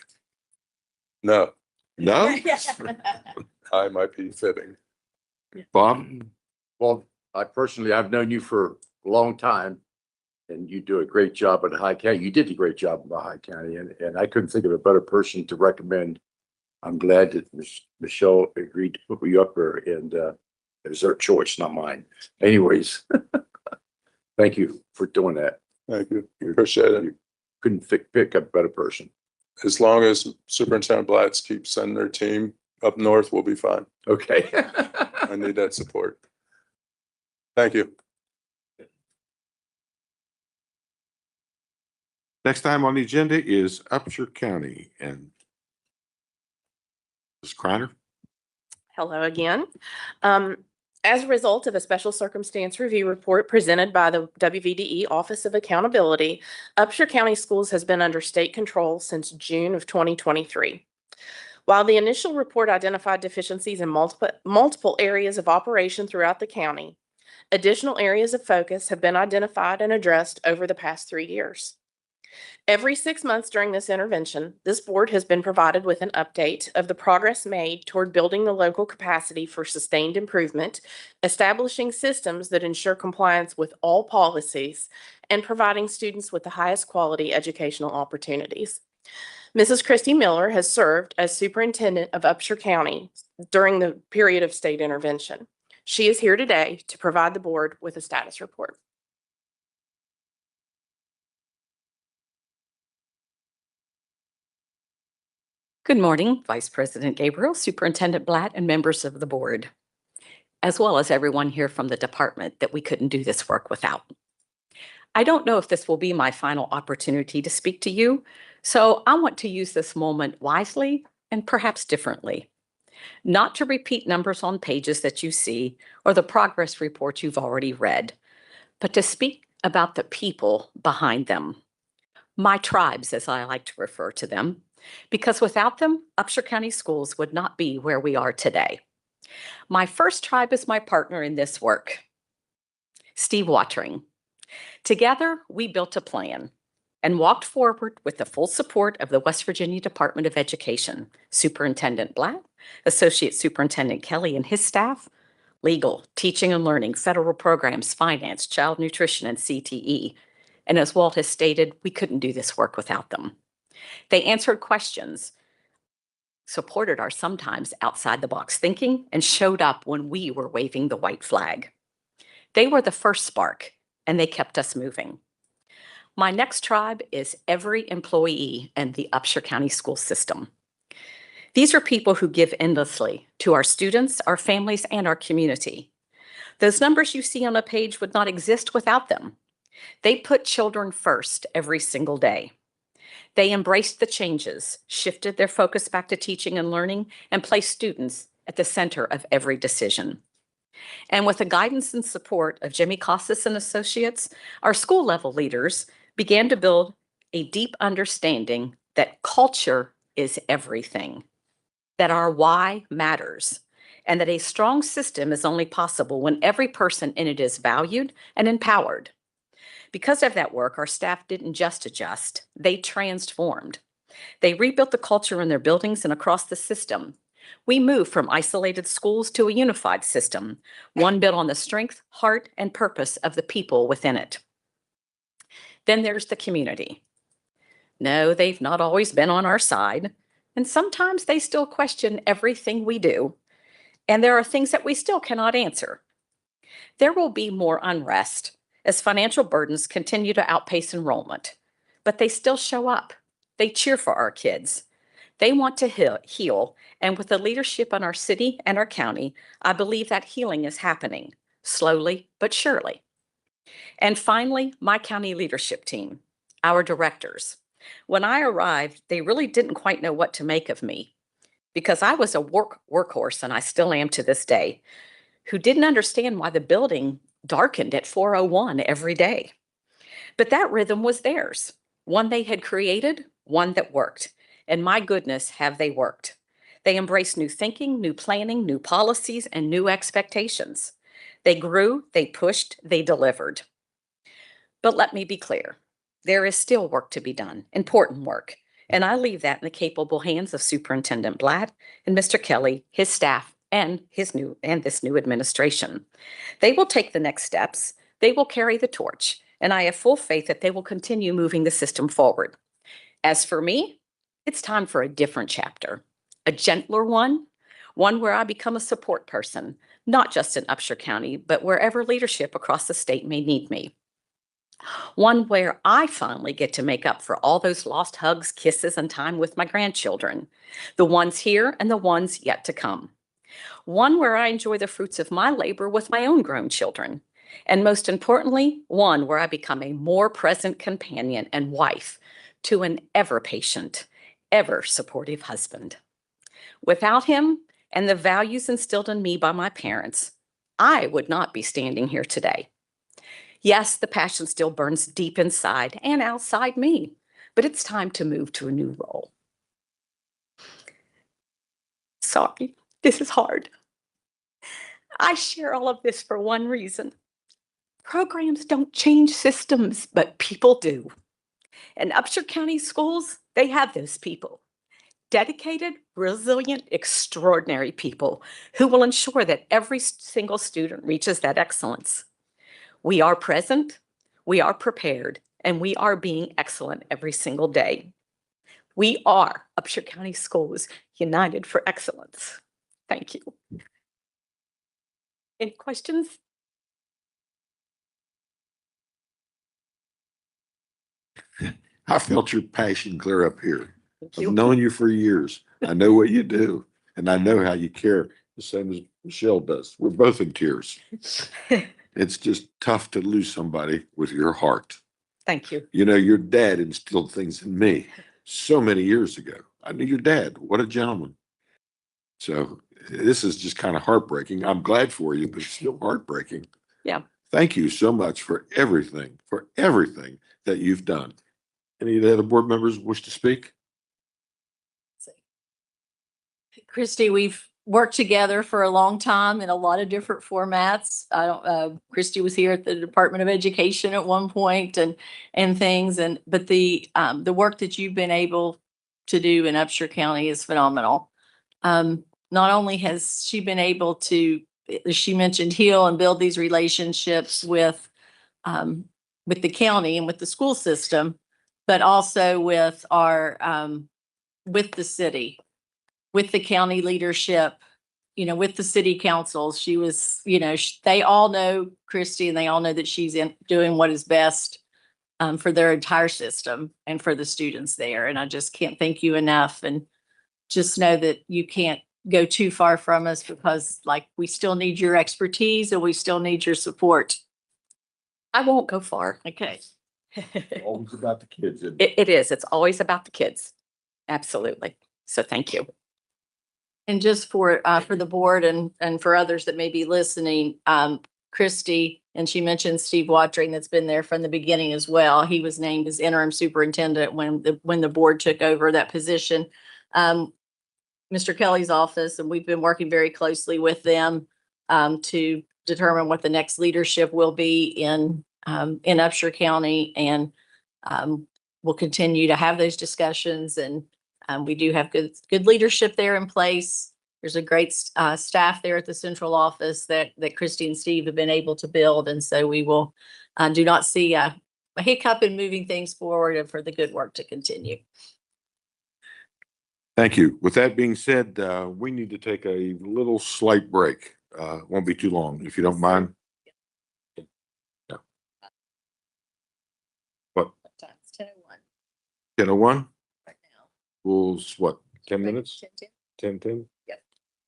No, No? I might be fibbing. Bob? Well, I've known you for a long time, and you do a great job at High County. You did a great job at High County, and I couldn't think of a better person to recommend. I'm glad that Michelle agreed to put me up there, and it was her choice, not mine. Anyways, thank you for doing that. Thank you. Appreciate it. You couldn't pick a better person. As long as Superintendent Blatz keeps sending their team up north, we'll be fine. Okay. I need that support. Thank you. Next time on the agenda is Upshur County and Ms. Kreiner. Hello again. As a result of a special circumstance review report presented by the WVDE Office of Accountability, Upshur County Schools has been under state control since June of 2023. While the initial report identified deficiencies in multiple areas of operation throughout the county, additional areas of focus have been identified and addressed over the past 3 years. Every 6 months during this intervention, this board has been provided with an update of the progress made toward building the local capacity for sustained improvement, establishing systems that ensure compliance with all policies, and providing students with the highest quality educational opportunities. Mrs. Christy Miller has served as superintendent of Upshur County during the period of state intervention. She is here today to provide the board with a status report. Good morning, Vice President Gabriel, Superintendent Blatt, and members of the board, as well as everyone here from the department that we couldn't do this work without. I don't know if this will be my final opportunity to speak to you, so I want to use this moment wisely and perhaps differently. Not to repeat numbers on pages that you see or the progress reports you've already read, but to speak about the people behind them. My tribes, as I like to refer to them, because without them, Upshur County Schools would not be where we are today. My first tribe is my partner in this work. Steve Watering. Together, we built a plan and walked forward with the full support of the West Virginia Department of Education, Superintendent Blatt, Associate Superintendent Kelly and his staff, legal, teaching and learning, federal programs, finance, child nutrition, and CTE. And as Walt has stated, we couldn't do this work without them. They answered questions, supported our sometimes outside the box thinking, and showed up when we were waving the white flag. They were the first spark, and they kept us moving. My next tribe is every employee in the Upshur County school system. These are people who give endlessly to our students, our families, and our community. Those numbers you see on a page would not exist without them. They put children first every single day. They embraced the changes, shifted their focus back to teaching and learning, and placed students at the center of every decision. And with the guidance and support of Jimmy Costas and Associates, our school level leaders began to build a deep understanding that culture is everything, that our why matters, and that a strong system is only possible when every person in it is valued and empowered. Because of that work, our staff didn't just adjust, they transformed. They rebuilt the culture in their buildings and across the system. We moved from isolated schools to a unified system, one built on the strength, heart, and purpose of the people within it. Then there's the community. No, they've not always been on our side, and sometimes they still question everything we do, and there are things that we still cannot answer. There will be more unrest as financial burdens continue to outpace enrollment, but they still show up. They cheer for our kids. They want to heal, and with the leadership in our city and our county, I believe that healing is happening, slowly but surely. And finally, my county leadership team, our directors. When I arrived, they really didn't quite know what to make of me because I was a workhorse, and I still am to this day, who didn't understand why the building darkened at 4:01 every day. But that rhythm was theirs, one they had created, one that worked. And my goodness, have they worked. They embraced new thinking, new planning, new policies, and new expectations. They grew, they pushed, they delivered. But let me be clear, there is still work to be done, important work. And I leave that in the capable hands of Superintendent Blatt and Mr. Kelly, his staff, and this new administration. They will take the next steps. They will carry the torch. And I have full faith that they will continue moving the system forward. As for me, it's time for a different chapter, a gentler one where I become a support person, not just in Upshur County, but wherever leadership across the state may need me. One where I finally get to make up for all those lost hugs, kisses, and time with my grandchildren, the ones here and the ones yet to come. One where I enjoy the fruits of my labor with my own grown children. And most importantly, one where I become a more present companion and wife to an ever patient, ever supportive husband. Without him and the values instilled in me by my parents, I would not be standing here today. Yes, the passion still burns deep inside and outside me, but it's time to move to a new role. Sorry, this is hard. I share all of this for one reason. Programs don't change systems, but people do. And Upshur County schools, they have those people. Dedicated, resilient, extraordinary people who will ensure that every single student reaches that excellence. We are present, we are prepared, and we are being excellent every single day. We are Upshur County Schools United for Excellence. Thank you. Any questions? I felt your passion clear up here. you. I've known you for years. I know what you do, and I know how you care, the same as Michelle does. We're both in tears. It's just tough to lose somebody with your heart. Thank you. You know, your dad instilled things in me so many years ago. I knew your dad. What a gentleman. So this is just kind of heartbreaking. I'm glad for you, but it's still heartbreaking. Yeah. Thank you so much for everything that you've done. Any of the other board members wish to speak? Christy, we've worked together for a long time in a lot of different formats. I don't, Christy was here at the Department of Education at one point and things. But the work that you've been able to do in Upshur County is phenomenal. Not only has she been able to, as she mentioned, heal and build these relationships with the county and with the school system, but also with with the city, with the county leadership, with the city councils. She was, they all know Christy and they all know that she's doing what is best for their entire system and for the students there. And I just can't thank you enough, and just know that you can't go too far from us, because we still need your expertise and we still need your support. I won't go far. Okay. Always about the kids. It is. It's always about the kids. Absolutely. So thank you. And just for the board and for others that may be listening, Christy, and she mentioned Steve Watering, that's been there from the beginning as well. He was named as interim superintendent when the board took over that position. Mr. Kelly's office, and we've been working very closely with them to determine what the next leadership will be in Upshur County, and we'll continue to have those discussions. And we do have good leadership there in place. There's a great staff there at the central office that Christy and Steve have been able to build, and so we will do not see a hiccup in moving things forward and for the good work to continue. Thank you. With that being said, we need to take a little slight break. Won't be too long, if you don't mind. Yeah. What? 10:01? Rules, what, 10 minutes? 10:10? Yep.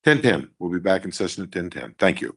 10:10. We'll be back in session at 10:10. Thank you.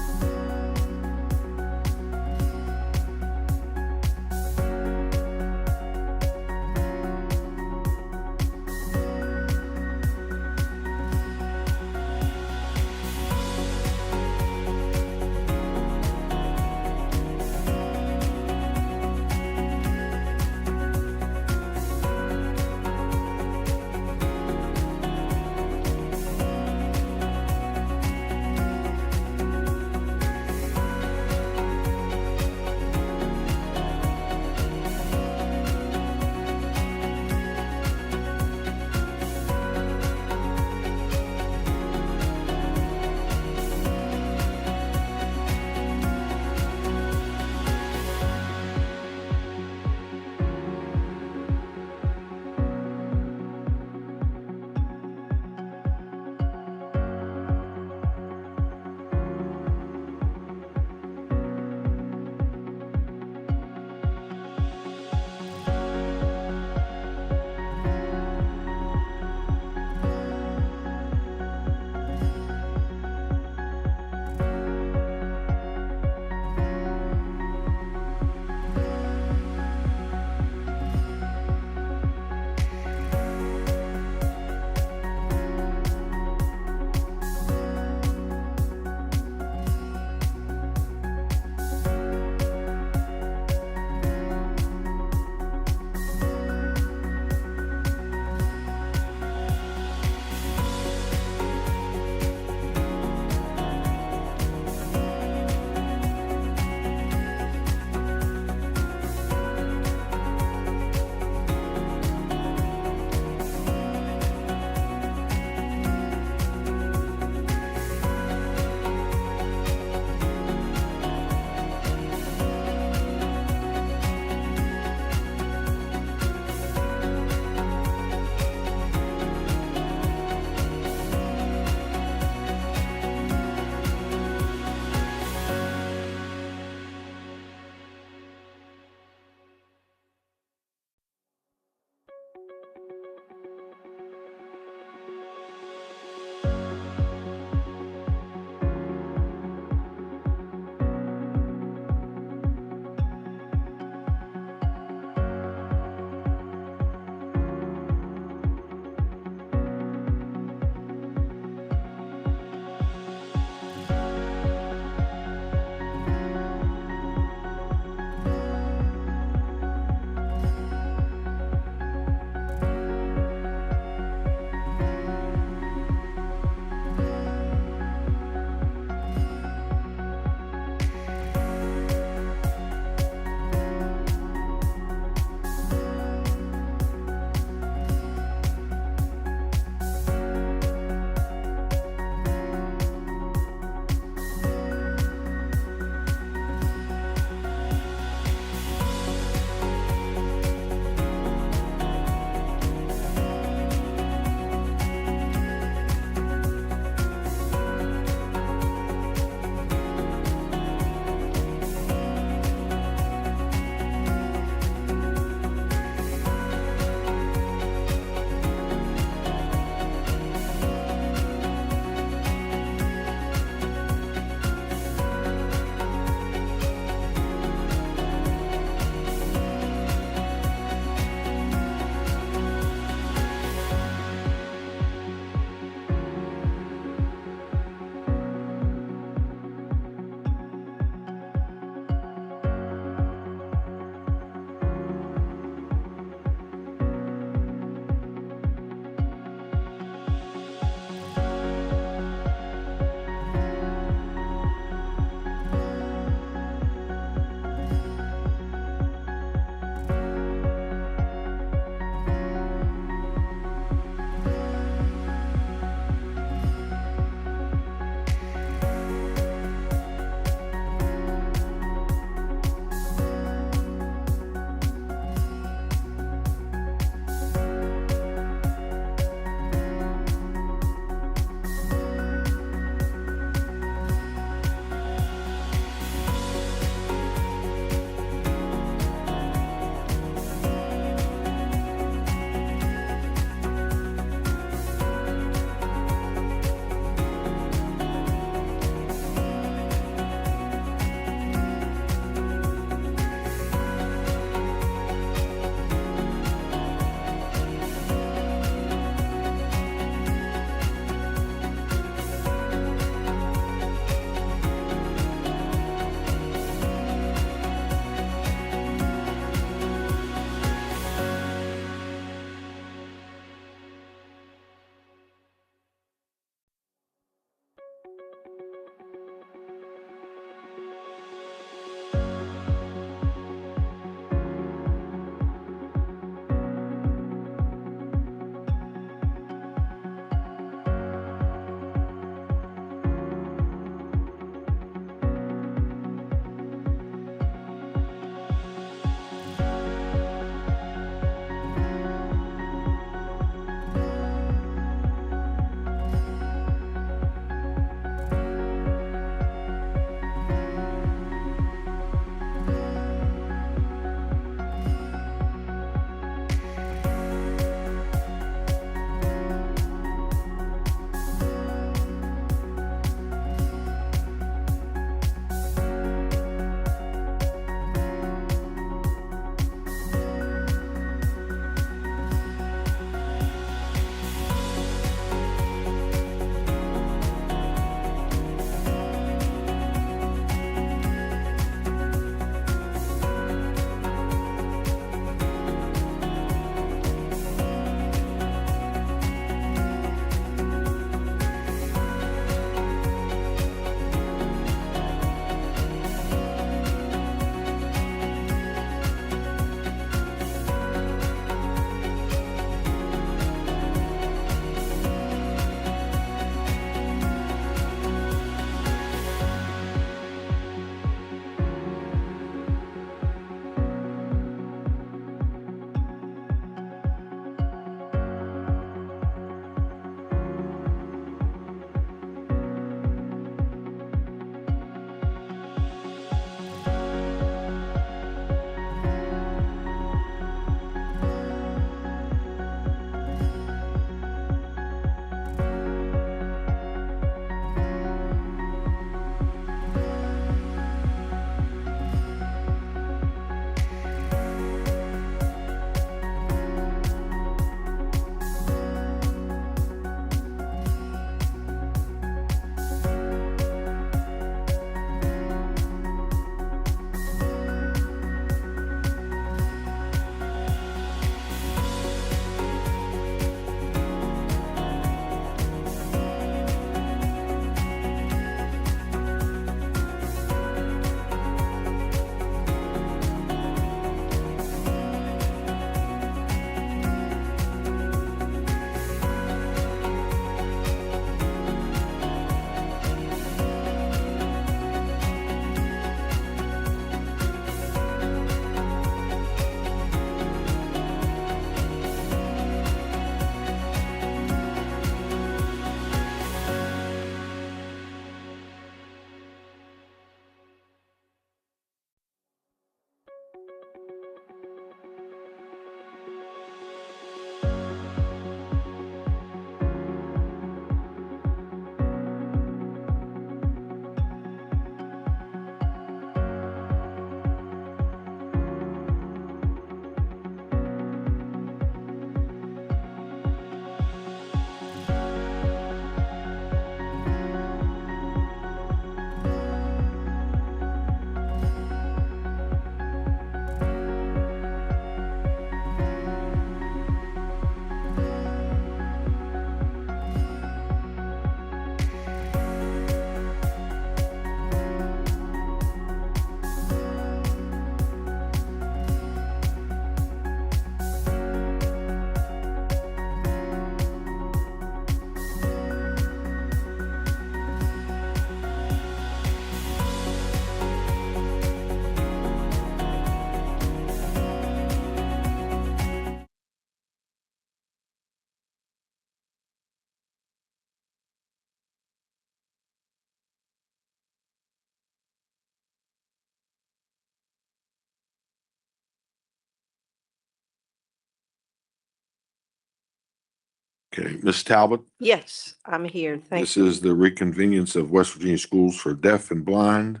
Okay, Ms. Talbot, Yes, I'm here. Thank this you. is the reconvenience of West Virginia schools for deaf and blind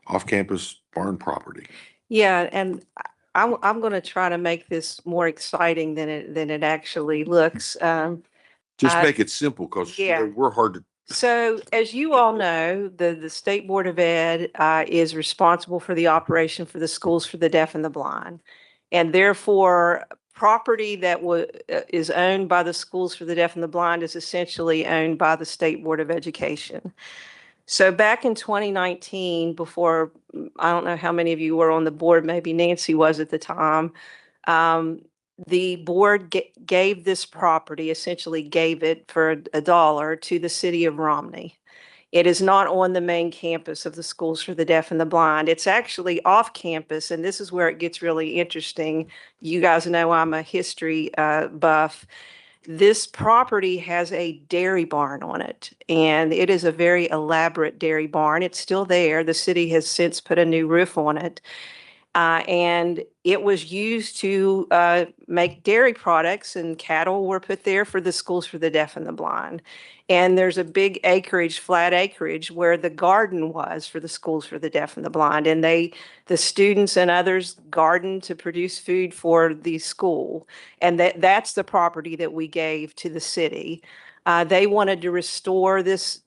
off-campus barn property. Yeah, and I'm going to try to make this more exciting than it actually looks. Just I- make it simple because Yeah. we're hard to, So as you all know, the State Board of Ed is responsible for the operation for the schools for the deaf and the blind. And therefore, property that is owned by the schools for the deaf and the blind is essentially owned by the State Board of Education. So back in 2019, before, I don't know how many of you were on the board, maybe Nancy was at the time, the board gave this property, essentially gave it for $1 to the city of Romney. It is not on the main campus of the Schools for the Deaf and the Blind. It's actually off campus, and this is where it gets really interesting. You guys know I'm a history buff. This property has a dairy barn on it, and it is a very elaborate dairy barn. It's still there. The city has since put a new roof on it. And it was used to make dairy products, and cattle were put there for the schools for the deaf and the blind. And there's a big acreage, flat acreage, where the garden was for the schools for the deaf and the blind. And the students and others gardened to produce food for the school. And that's the property that we gave to the city. They wanted to restore this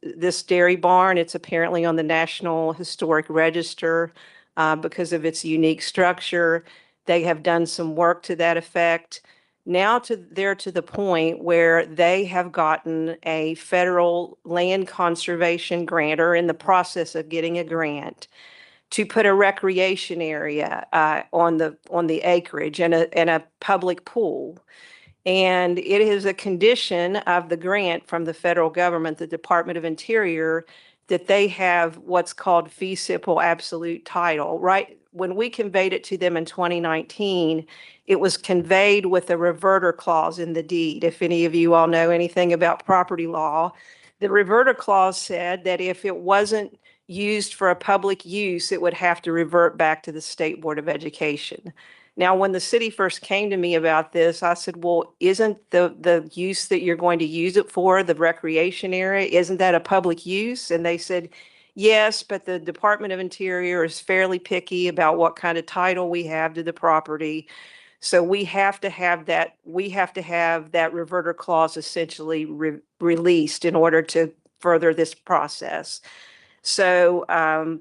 dairy barn. It's apparently on the National Historic Register. Because of its unique structure. They have done some work to that effect. Now they're to the point where they have gotten a federal land conservation grant, or in the process of getting a grant, to put a recreation area on the acreage and a public pool. And it is a condition of the grant from the federal government, the Department of Interior, that they have what's called fee simple absolute title. Right when we conveyed it to them in 2019, it was conveyed with a reverter clause in the deed. If any of you all know anything about property law, the reverter clause said that if it wasn't used for a public use, it would have to revert back to the State Board of Education. Now, when the city first came to me about this, I said, well, isn't the use that you're going to use it for, the recreation area, isn't that a public use? And they said, yes, but the Department of Interior is fairly picky about what kind of title we have to the property. So we have to have that reverter clause essentially released in order to further this process. So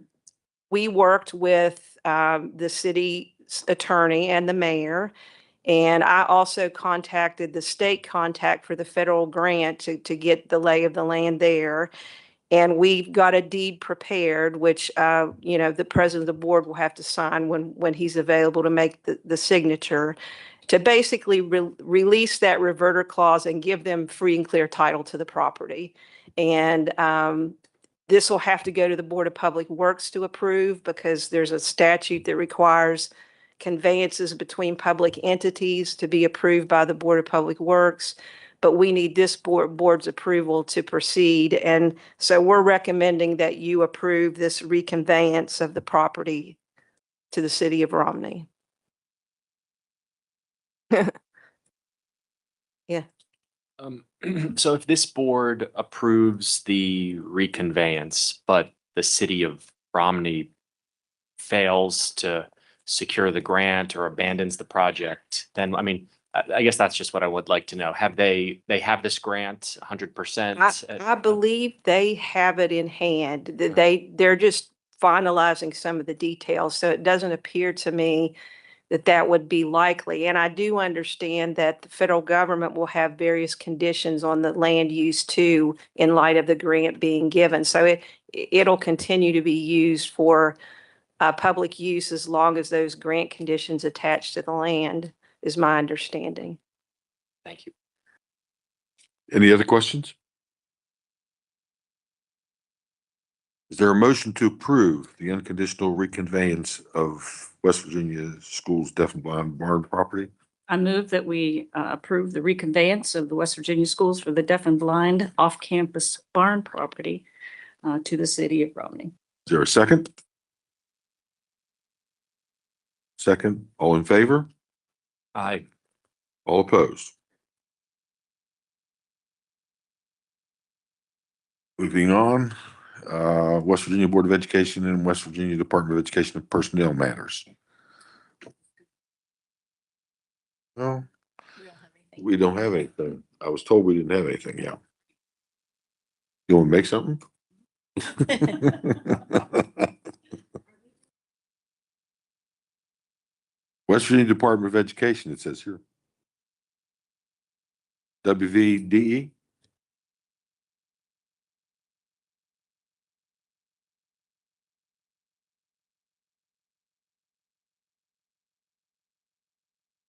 we worked with the city attorney and the mayor. And I also contacted the state contact for the federal grant to get the lay of the land there. And we've got a deed prepared, which, the president of the board will have to sign when he's available to make the signature, to basically release that reverter clause and give them free and clear title to the property. And this will have to go to the Board of Public Works to approve, because there's a statute that requires conveyances between public entities to be approved by the Board of Public Works. But we need this board's approval to proceed. And so we're recommending that you approve this reconveyance of the property to the city of Romney. Yeah. So if this board approves the reconveyance, but the city of Romney fails to secure the grant or abandons the project, then, I mean, I guess that's just what I would like to know. Have they have this grant 100%? I believe they have it in hand. They're just finalizing some of the details. So it doesn't appear to me that would be likely. And I do understand that the federal government will have various conditions on the land use too, in light of the grant being given. So it'll continue to be used for public use as long as those grant conditions attached to the land, is my understanding. Thank you. any other questions? Is there a motion to approve the unconditional reconveyance of West Virginia schools deaf and blind barn property? I move that we approve the reconveyance of the West Virginia Schools for the Deaf and Blind off-campus barn property to the city of Romney. Is there a second? Second, all in favor? Aye. All opposed? Moving on, West Virginia Board of Education and West Virginia Department of Education and Personnel Matters. Well, we don't have anything. I was told we didn't have anything, yeah. You want to make something? West Virginia Department of Education, it says here. WVDE?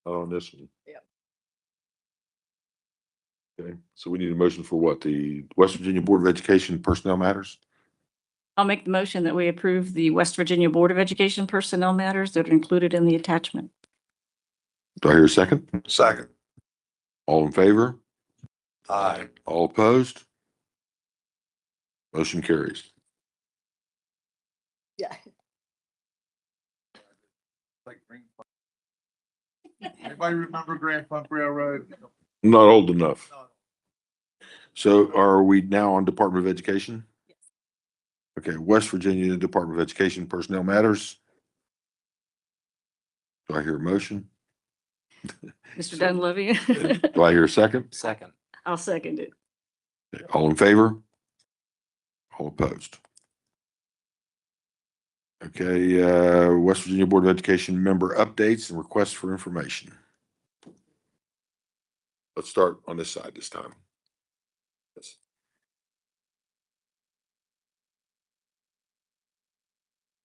Oh, on this one. Yep. Okay, so we need a motion for what? The West Virginia Board of Education Personnel Matters? I'll make the motion that we approve the West Virginia Board of Education personnel matters that are included in the attachment. Do I hear a second? Second. All in favor? Aye. All opposed? Motion carries. Yeah. Anybody remember Grand Funk Railroad? I'm not old enough. So are we now on Department of Education? Okay, West Virginia Department of Education Personnel Matters. Do I hear a motion? Mr. Dunleavy. Do I hear a second? Second. I'll second it. Okay, all in favor? All opposed? Okay, West Virginia Board of Education member updates and requests for information. Let's start on this side this time. Yes.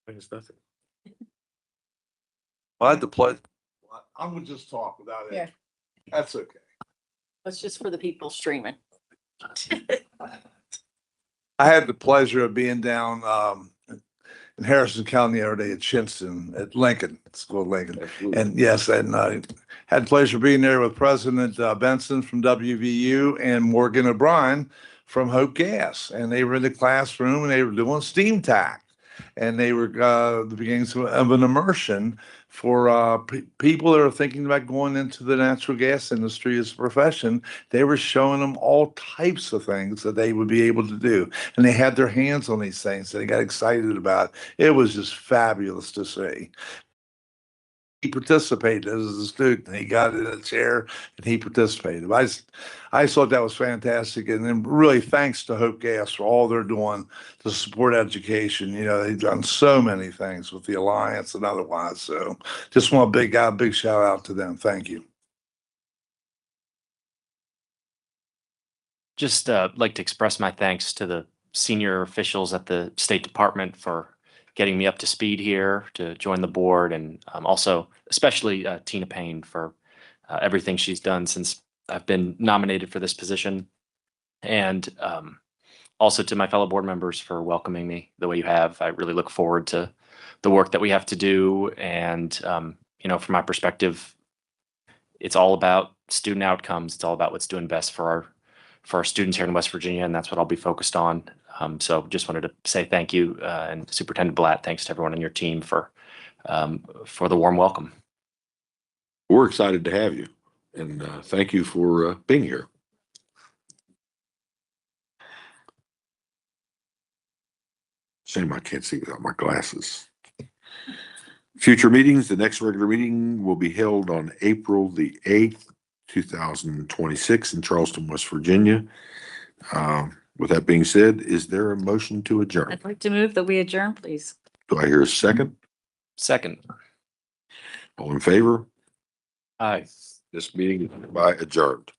I think it's nothing. I had the pleasure. I'm gonna just talk without it. Yeah. That's okay. That's just for the people streaming. I had the pleasure of being down in Harrison County the other day at Chinston at Lincoln. It's called Lincoln. And yes, and had the pleasure of being there with President Benson from WVU and Morgan O'Brien from Hope Gas. And they were in the classroom and they were doing steam tack. And they were the beginnings of an immersion for people that are thinking about going into the natural gas industry as a profession. They were showing them all types of things that they would be able to do. And they had their hands on these things that they got excited about. It was just fabulous to see. He participated as a student. He got in a chair and he participated. I thought that was fantastic. And then really thanks to Hope Gas for all they're doing to support education. You know, they've done so many things with the Alliance and otherwise. So just want a big shout out to them. Thank you. Just like to express my thanks to the senior officials at the State Department for getting me up to speed here to join the board, and also especially Tina Payne for everything she's done since I've been nominated for this position, and also to my fellow board members for welcoming me the way you have. I really look forward to the work that we have to do, and you know, from my perspective, it's all about student outcomes. It's all about what's doing best for our students here in West Virginia, and that's what I'll be focused on. So just wanted to say thank you, and Superintendent Blatt, thanks to everyone on your team for the warm welcome. We're excited to have you, and thank you for being here. Shame I can't see without my glasses. Future meetings, the next regular meeting will be held on April the 8th, 2026 in Charleston, West Virginia. With that being said, is there a motion to adjourn? I'd like to move that we adjourn, please. Do I hear a second? Second. All in favor? Aye. This meeting is hereby adjourned.